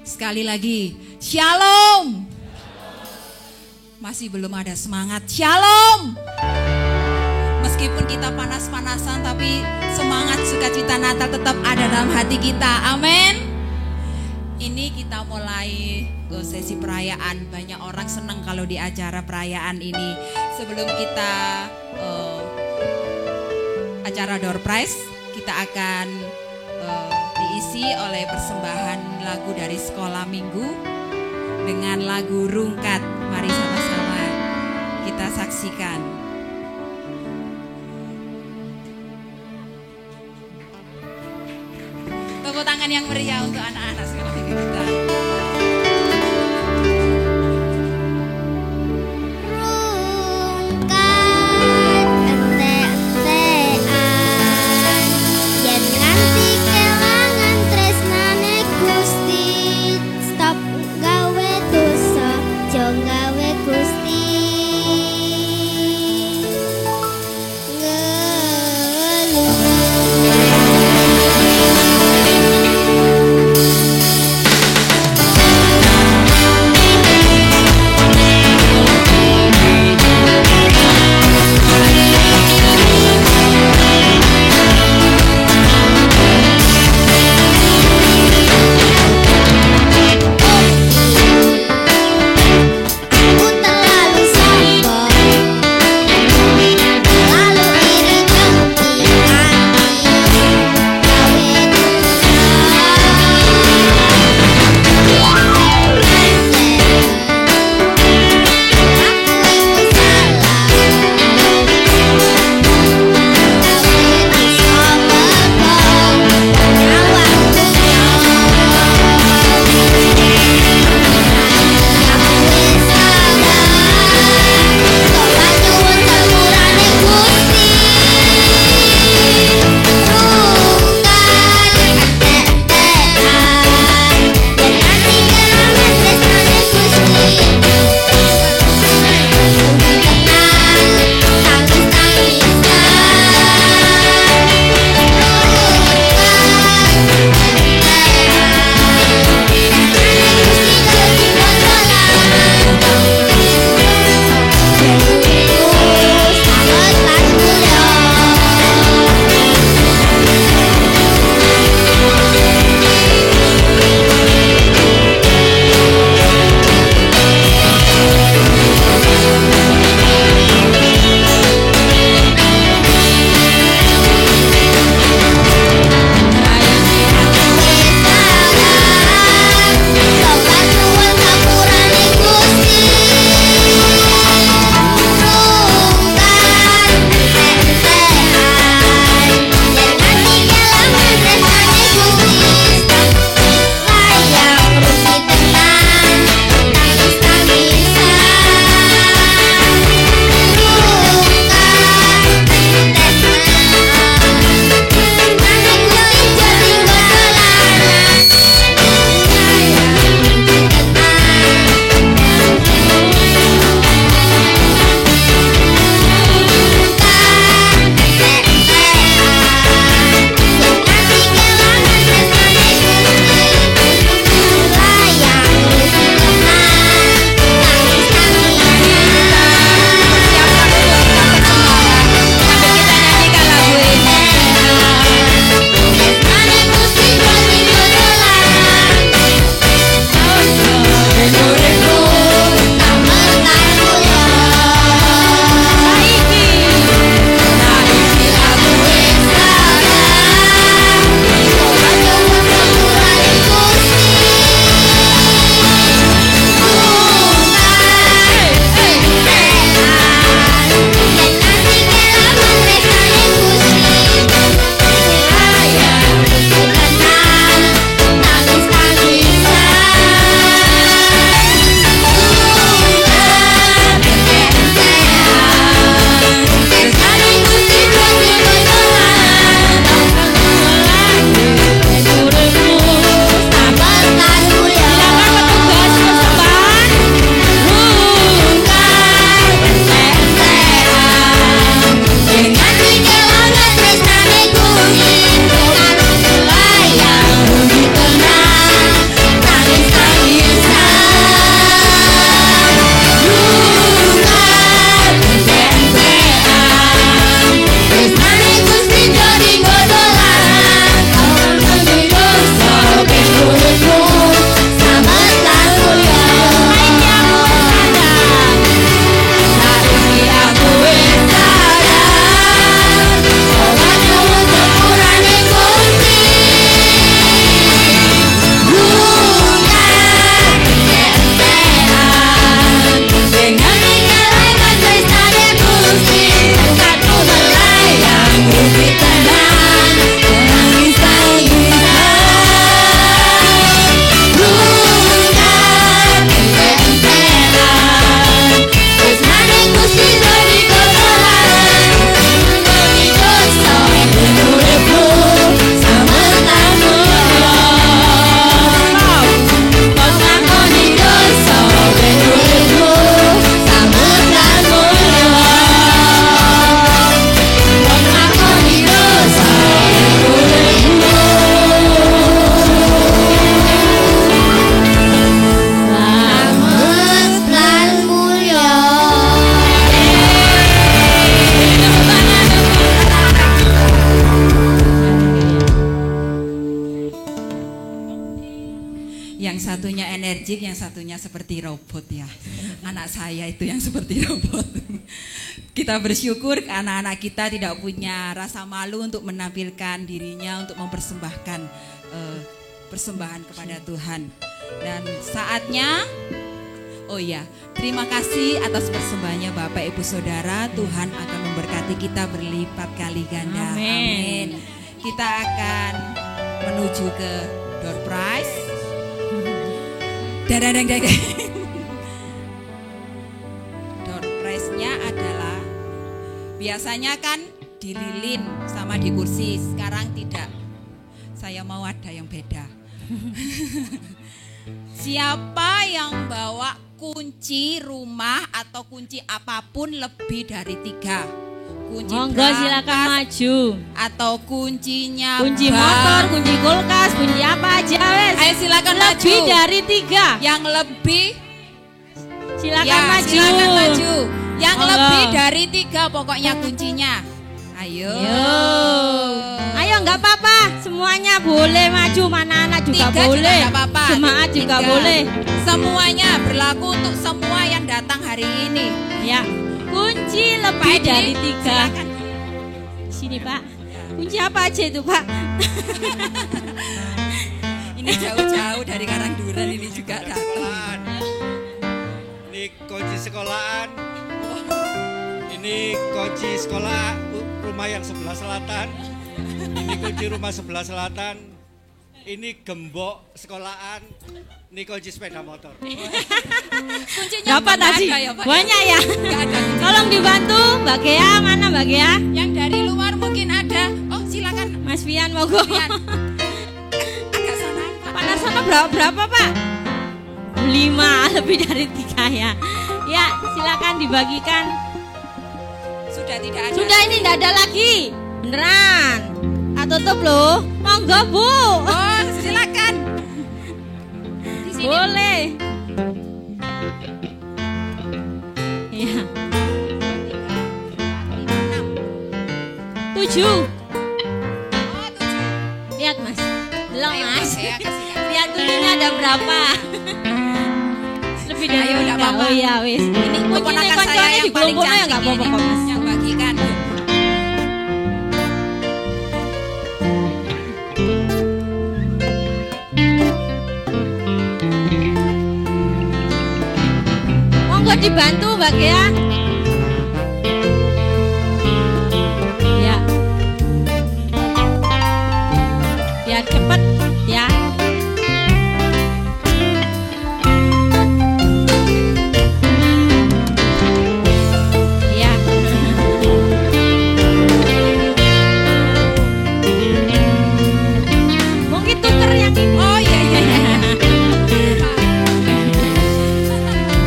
Sekali lagi, Shalom. Masih belum ada semangat. Shalom. Meskipun kita panas-panasan, tapi semangat sukacita Natal tetap ada dalam hati kita. Amin. Ini kita mulai sesi perayaan. Banyak orang senang kalau di acara perayaan ini. Sebelum kita acara door prize, kita akan diisi oleh persembahan lagu dari sekolah minggu dengan lagu Rungkat. Mari sama-sama kita saksikan. Tepuk tangan yang meriah untuk anak-anak sekolah minggu kita. Yang satunya energik, yang satunya seperti robot ya. Anak saya itu yang seperti robot. Kita bersyukur anak-anak kita tidak punya rasa malu untuk menampilkan dirinya, untuk mempersembahkan persembahan kepada Tuhan. Dan saatnya, oh ya, terima kasih atas persembahannya Bapak Ibu Saudara. Tuhan akan memberkati kita berlipat kali ganda. Amin. Kita akan menuju ke door prize. Door prize-nya adalah biasanya kan di lilin sama di kursi, sekarang tidak. Saya mau ada yang beda. Siapa yang bawa kunci rumah atau kunci apapun lebih dari 3? Kunci Monggo silakan maju. Atau kuncinya Kunci bank. motor, kunci kulkas, kunci apa aja wes. Ayo silakan Lebih maju. dari 3. Yang lebih Silakan ya, maju. silakan maju. Yang Monggo. lebih dari 3 pokoknya kuncinya. Ayo. Ayo nggak apa-apa, semuanya boleh maju, mana anak juga 3 boleh. juga nggak apa-apa. Jemaat juga 3. boleh. Semuanya berlaku untuk semua yang datang hari ini. Ya, kunci lebih Pak Edi, dari 3. silakan. Sini Pak. Kunci apa aja itu Pak? Ini jauh-jauh dari Karangduran ini juga datang. Ini kunci sekolahan. Ini kunci sekolah rumah yang sebelah selatan. Ini kunci rumah sebelah selatan. Ini gembok sekolahan. Ini kunci sepeda motor. Kuncinya Dapat nggak tadi. ada ya, Pak? Banyak ya. Nggak ada kunci. Tolong dibantu Mbak Gea, mana Mbak Gea? Yang dari luar mungkin ada. Oh silakan. Mas Fian monggo. Pian. Agak sana Pak. Panas sana berapa Pak? 5, lebih dari 3 ya. Ya, silakan dibagikan. Sudah tidak ada. Sudah ini tidak ada lagi. Beneran. Tutup loh. Monggo Bu. Oh silakan. Di sini. Boleh. Ya. 7. Oh 7. Lihat Mas. Belum Ayo, Mas. saya kasih. Lihat tujuhnya ada berapa. Lebih dari Ayo, enggak 3. apa-apa. Oh iya wis. Ini keponakan saya yang paling ya cantik enggak apa-apa ini. kok Mas. Yang bagikan. Monggo dibantu Mbak Gea. Ya. Biar cepet ya. Ya. Mungkin tuker yang ini. Oh iya iya iya.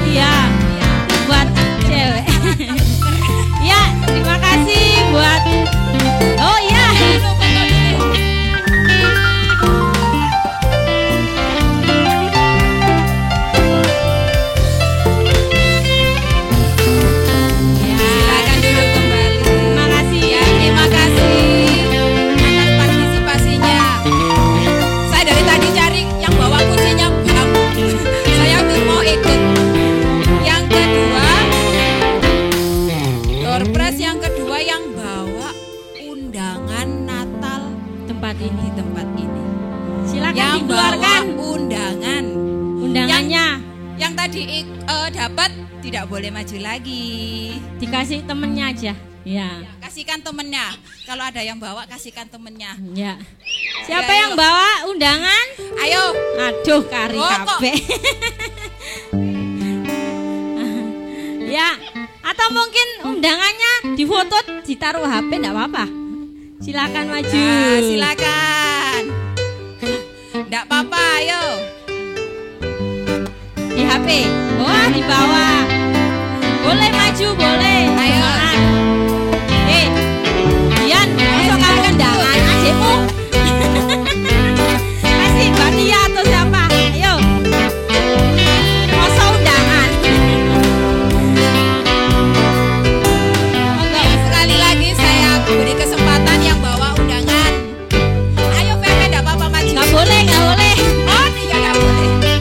Iya, buat cewek. Ya, terima kasih buat. Oh iya. Silakan duduk kembali. Terima kasih. Ya, terima kasih atas partisipasinya. Saya dari tadi cari yang bawa kuncinya Bang. Saya tuh mau ikut. Yang kedua, door prize yang kedua yang bawa undangan Natal Tempat di ini. tempat ini. Silakan Yang bawa dikeluarkan undangan. undangannya. Yang tadi dapat tidak boleh maju lagi. Dikasih temennya aja. Ya. Kasihkan temennya. Kalau ada yang bawa, kasihkan temennya. Ya. Siapa Ya, yang ayo. bawa undangan? Ayo. Aduh, kari Oh, kok. kabeh. Ya, atau mungkin undangannya difoto, ditaruh HP enggak apa-apa. Silakan maju. Nah, silakan. Enggak apa-apa, ayo. Di HP. Wah, dibawa. Boleh maju, boleh. Ayo. Semangat. Dian, masuk kamu undangan adikmu. Kasih Mbak Tia atau siapa? Ayo. Masuk undangan. Monggo. Sekali lagi saya beri kesempatan yang bawa undangan. Ayo Pepe, enggak apa-apa maju. Nggak boleh, nggak boleh. Oh, iya enggak boleh.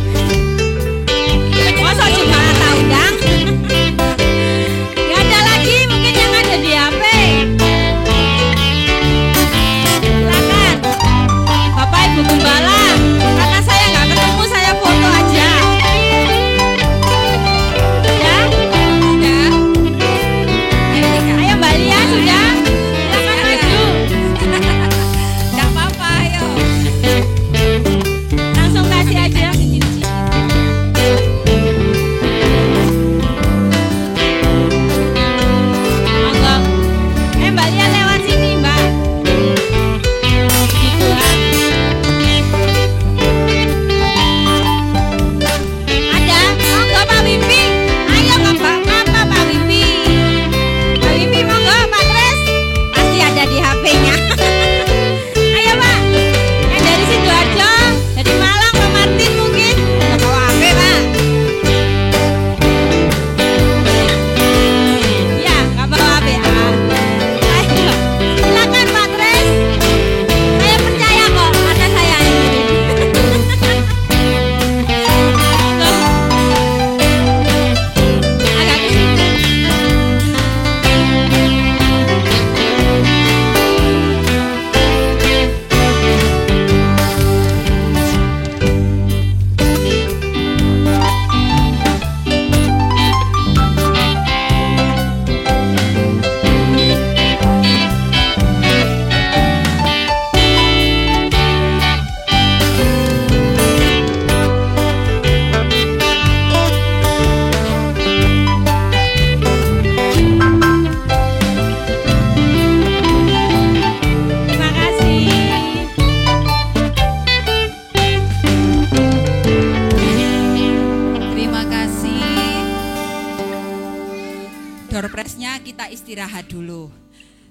kita istirahat dulu.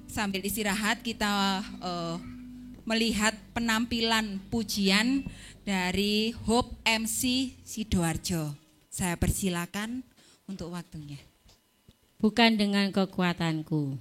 Sambil istirahat kita melihat penampilan pujian dari Hope MC Sidoarjo. Saya persilakan untuk waktunya. Bukan dengan kekuatanku.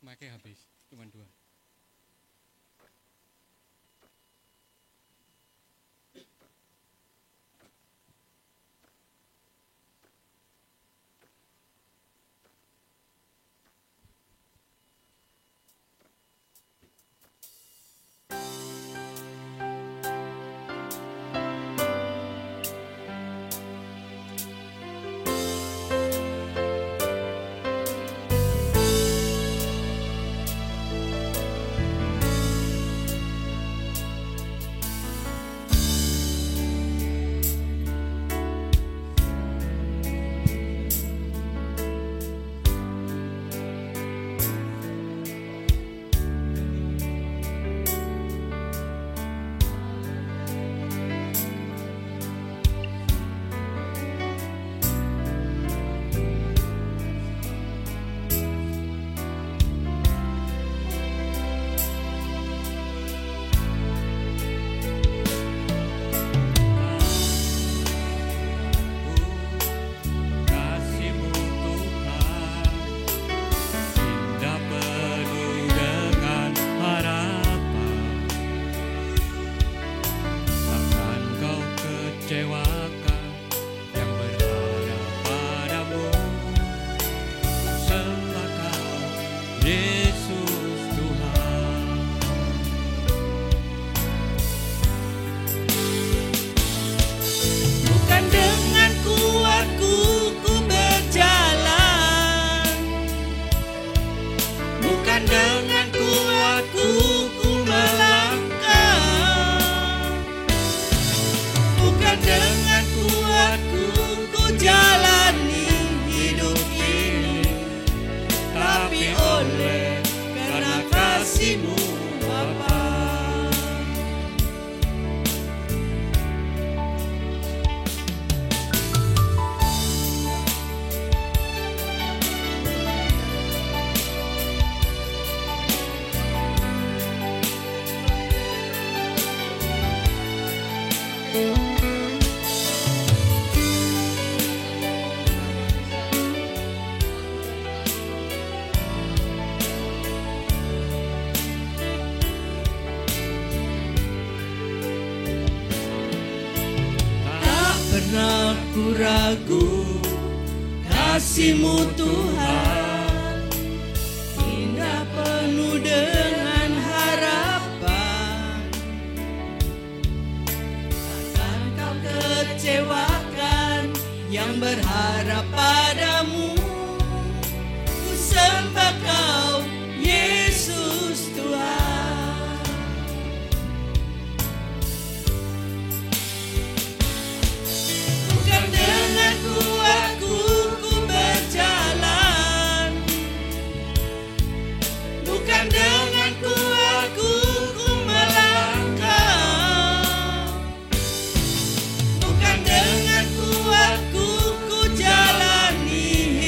Mic-nya habis, cuma 2. Ku ragu kasih-Mu Tuhan, indah penuh dengan harapan. Takkan Kau kecewakan yang berharap padamu. Ku sembah Kau, Yesus Tuhan. Dengan kuatku ku berjalan, bukan dengan kuatku ku melangkah, bukan dengan kuatku ku jalani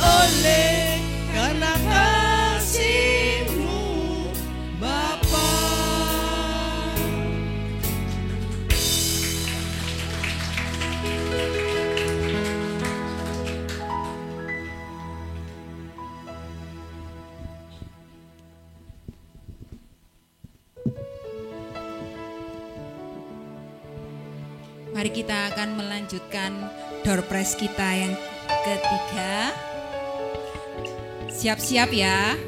oleh karena kasih-Mu Bapa. Mari kita akan melanjutkan door prize kita yang ketiga. Siap-siap ya.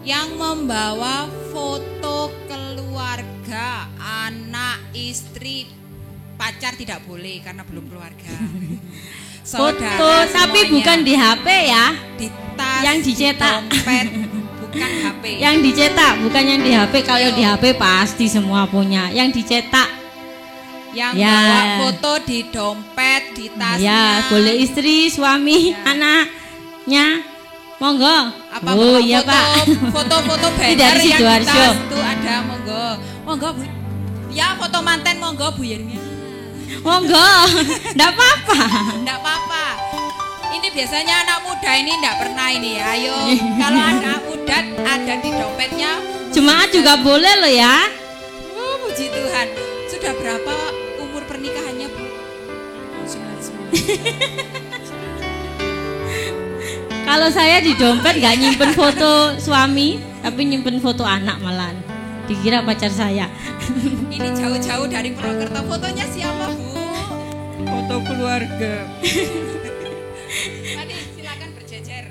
Yang membawa foto keluarga, anak, istri, pacar tidak boleh karena belum keluarga. Foto tapi semuanya. bukan di HP ya. Di tas, yang dicetak. di dompet, bukan HP. Yang dicetak, bukan yang di HP. Kalau di HP pasti semua punya. Yang dicetak. Yang Ya. bawa foto di dompet, di tasnya. Ya, boleh istri, suami, anaknya. Monggo. Apa Oh foto, iya Pak. Foto-foto Ini banner dari yang di Sidoarjo. tas itu ada, monggo. Monggo Bu. Ya, foto manten monggo Bu Yernya. Monggo. Enggak apa-apa. Enggak apa-apa. Ini biasanya anak muda ini enggak pernah ini. Ayo, kalau anak muda ada di dompetnya. Jemaat juga boleh loh ya. Oh, puji Tuhan. Sudah berapa umur pernikahannya, Bu? 99. Kalau saya di dompet nggak nyimpen foto suami, tapi nyimpen foto anak malahan. Dikira pacar saya. Ini jauh-jauh dari Purwokerto. Fotonya siapa, Bu? Foto keluarga. Tadi silakan berjejer.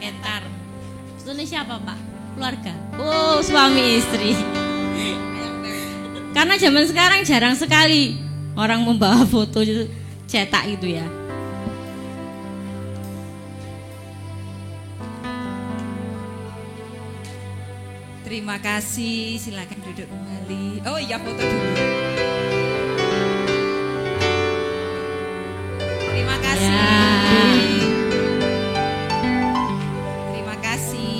Kentar. Fotonya siapa Pak? Keluarga. Oh suami istri. Karena zaman sekarang jarang sekali orang membawa foto itu cetak itu ya. Terima kasih, silakan duduk kembali. Oh iya, foto dulu. Terima kasih. Ya. Terima kasih.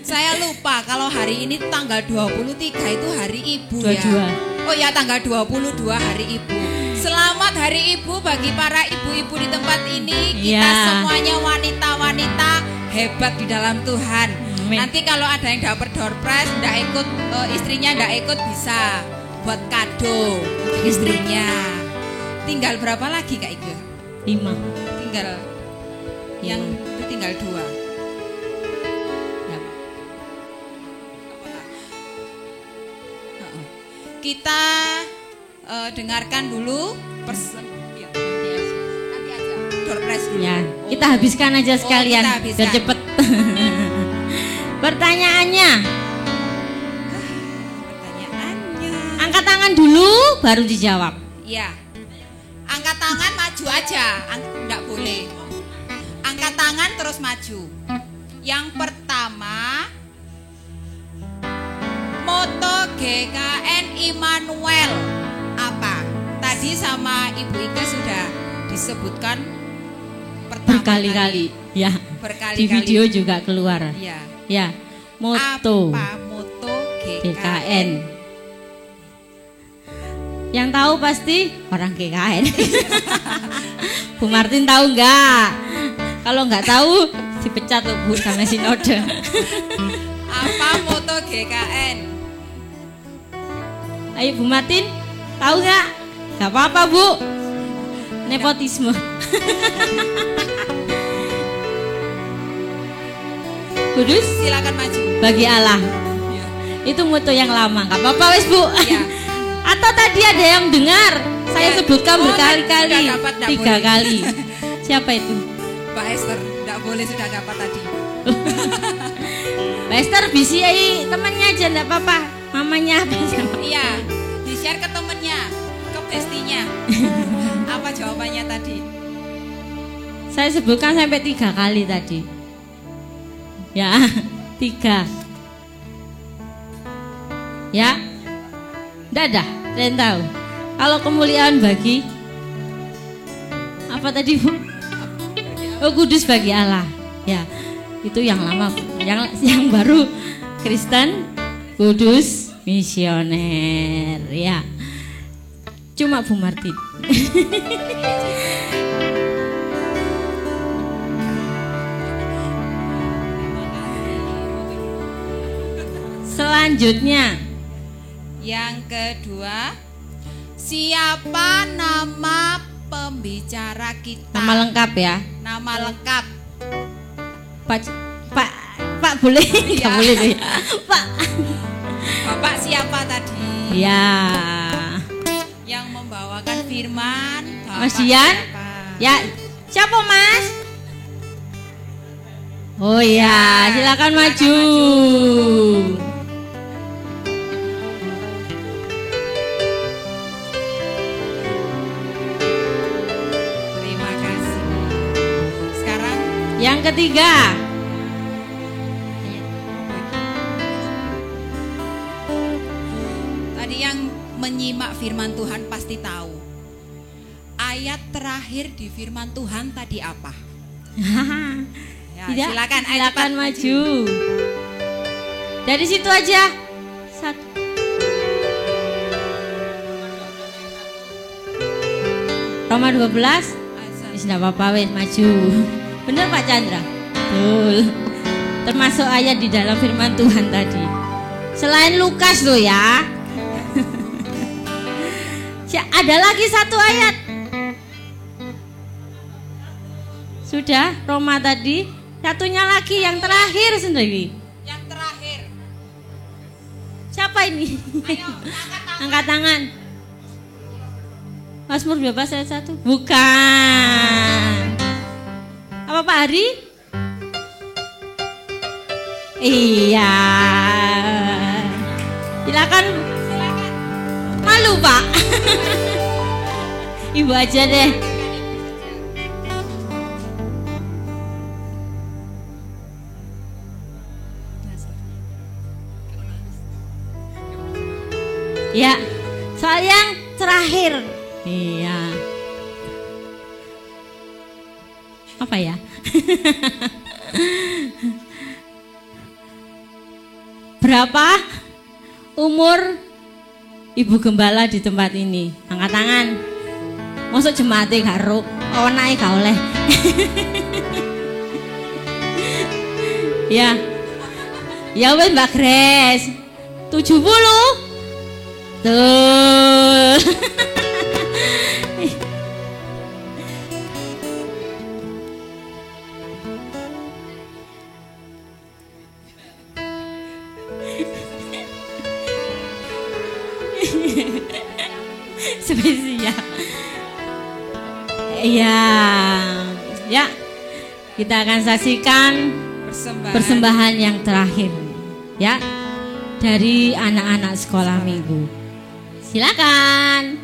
Saya lupa kalau hari ini tanggal 23 itu hari Ibu 22. ya. Oh ya, tanggal 22 hari Ibu. Selamat Hari Ibu bagi para ibu-ibu di tempat ini. Kita Ya. semuanya wanita-wanita hebat di dalam Tuhan. Amin. Nanti kalau ada yang dapat door prize, ndak ikut istrinya ndak ikut bisa buat kado untuk istrinya. Tinggal berapa lagi Kak Ike? 5. Tinggal yang itu tinggal 2. Ya. Kita dengarkan dulu ya, nanti aja door prize dulu. Ya, kita habiskan aja sekalian kita habiskan. biar cepet. Pertanyaannya, Pertanyaannya. angkat tangan dulu baru dijawab. Ya. Angkat tangan maju aja, enggak boleh. Angkat tangan terus maju. Yang pertama, moto GKN Immanuel apa? Tadi sama Ibu Ika sudah disebutkan pertama Berkali-kali, ya. Berkali-kali. Di video juga keluar. Ya. Ya, moto Apa moto GKN? GKN. Yang tahu pasti orang GKN. Bu Martin tahu nggak? Kalau nggak tahu dipecat tuh Bu sama sinode. Apa moto GKN? Ayo Bu Martin, tahu nggak? Nggak apa-apa Bu. Nepotisme. Kudus Silakan maju. bagi Allah. Ya. Itu moto yang lama, nggak apa-apa wes Bu. Ya. Atau tadi ada yang dengar saya Ya. sebutkan Oh, berkali-kali, sudah dapat, nggak 3 boleh. kali. Siapa itu? Mbak Esther, enggak boleh sudah dapat tadi. Mbak Esther bisiai temannya aja nggak apa-apa. Mamanya apa sama? Iya, di-share ke temennya, ke bestinya. Apa jawabannya tadi? Saya sebutkan sampai 3 kali tadi. Ya, 3. Ya, nggak ada. Saya tahu. Kalau kemuliaan bagi apa tadi Bu? Oh, kudus bagi Allah. Ya, itu yang lama, yang baru Kristen kudus misioner. Ya, cuma Bu Martin. Selanjutnya, yang kedua, siapa nama pembicara kita? nama lengkap ya. Nama lengkap. Pak boleh? Nggak boleh tuh ya. Pak. Bapak siapa tadi? Ya. Yang membawakan firman. Mas Dian? Ya, siapa Mas? Oh ya, silakan maju. Terima kasih. Sekarang Yang ketiga. tadi yang menyimak firman Tuhan pasti tahu. Ayat terakhir di firman Tuhan tadi apa? Ya, Tidak, silakan silakan maju. Dari situ aja. Roma 12. Tidak apa-apa, wes maju. Bener Pak Chandra? Betul. Termasuk ayat di dalam firman Tuhan tadi. Selain Lukas loh ya. Ada lagi satu ayat. Sudah, Roma tadi. Satunya lagi yang terakhir sendiri. Yang terakhir. Siapa ini? Ayo, angkat tangan. Mazmur 12 ayat 1. Bukan. Apa Pak Hari? Iya. Silakan. Malu Pak. Ibu aja deh. Ya, soal yang terakhir. Iya. Apa ya? Berapa umur Ibu Gembala di tempat ini? Angkat tangan. Masuk jemaate karo onake gak oleh. Ya. Ya wes Mbak Grace. 70. Tuh. Spesial. Iya. Ya. Kita akan saksikan persembahan yang terakhir. Ya. Dari anak-anak sekolah minggu. Silakan.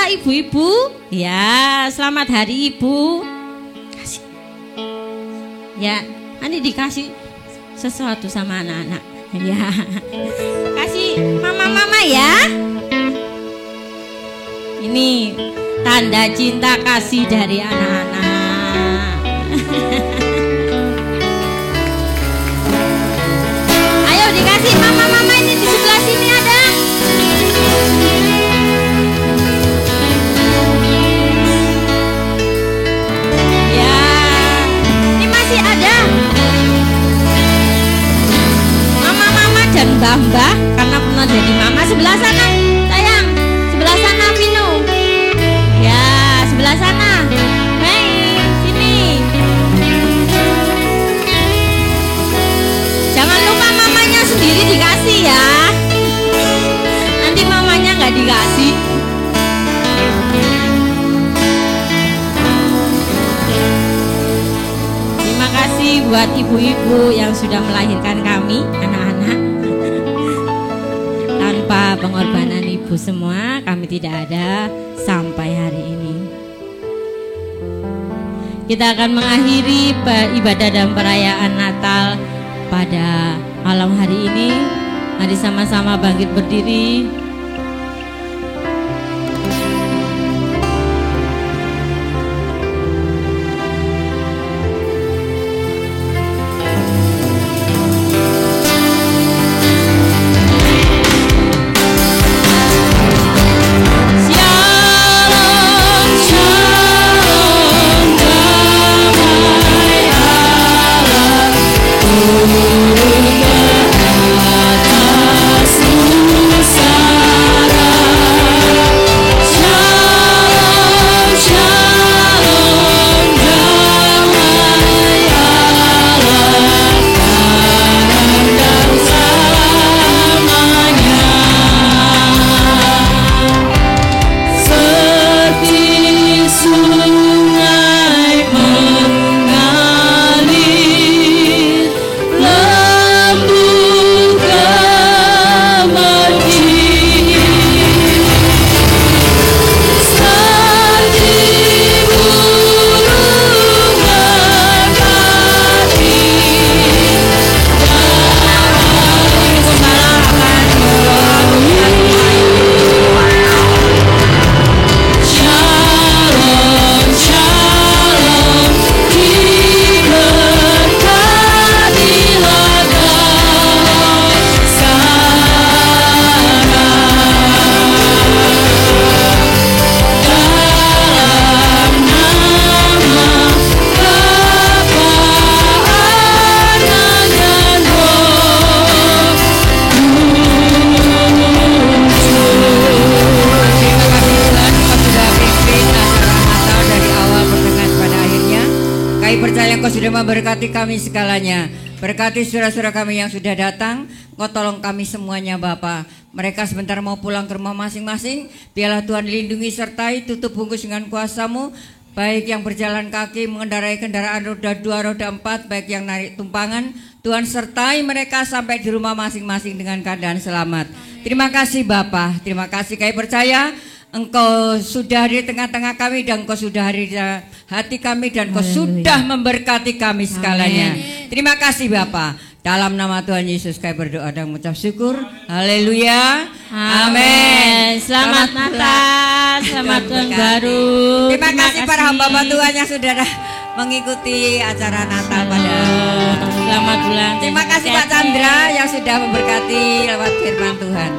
Bapak, Ibu-ibu. Ya, selamat hari Ibu. Kasih. Ya, nanti dikasih sesuatu sama anak-anak. Ya, kasih mama-mama ya. Ini tanda cinta kasih dari anak-anak. Ayo dikasih mama-mama, ini di sebelah sini ada. Ya, ini masih ada. Mama-mama dan mbah-mbah karena pernah jadi mama. Sebelah sana, sayang. Sebelah sana Vino. Ya, sebelah sana. Hei, sini. Jangan lupa mamanya sendiri dikasih ya. Nanti mamanya nggak dikasih. Terima kasih buat ibu-ibu yang sudah melahirkan kami, anak-anak. Tanpa pengorbanan ibu semua, kami tidak ada sampai hari ini. Kita akan mengakhiri ibadah dan perayaan Natal pada malam hari ini. Mari sama-sama bangkit berdiri. Sudah memberkati kami segalanya. Berkati saudara-saudara kami yang sudah datang. Engkau tolong kami semuanya Bapa. Mereka sebentar mau pulang ke rumah masing-masing. Biarlah Tuhan lindungi sertai, tutup bungkus dengan kuasa-Mu. Baik yang berjalan kaki, mengendarai kendaraan roda 2, roda 4, baik yang narik tumpangan. Tuhan sertai mereka sampai di rumah masing-masing dengan keadaan selamat. Terima kasih Bapa. Terima kasih, kami percaya Engkau sudah di tengah-tengah kami dan Engkau sudah hari di hati kami dan Engkau sudah memberkati kami segalanya. Terima kasih Bapa. Dalam nama Tuhan Yesus kami berdoa dan mengucap syukur. Haleluya. Amin. Selamat Natal, selamat tahun baru. Terima kasih para hamba Tuhan yang sudah mengikuti acara Natal pada selamat bulan. Terima kasih Pak Chandra yang sudah memberkati lewat firman Tuhan.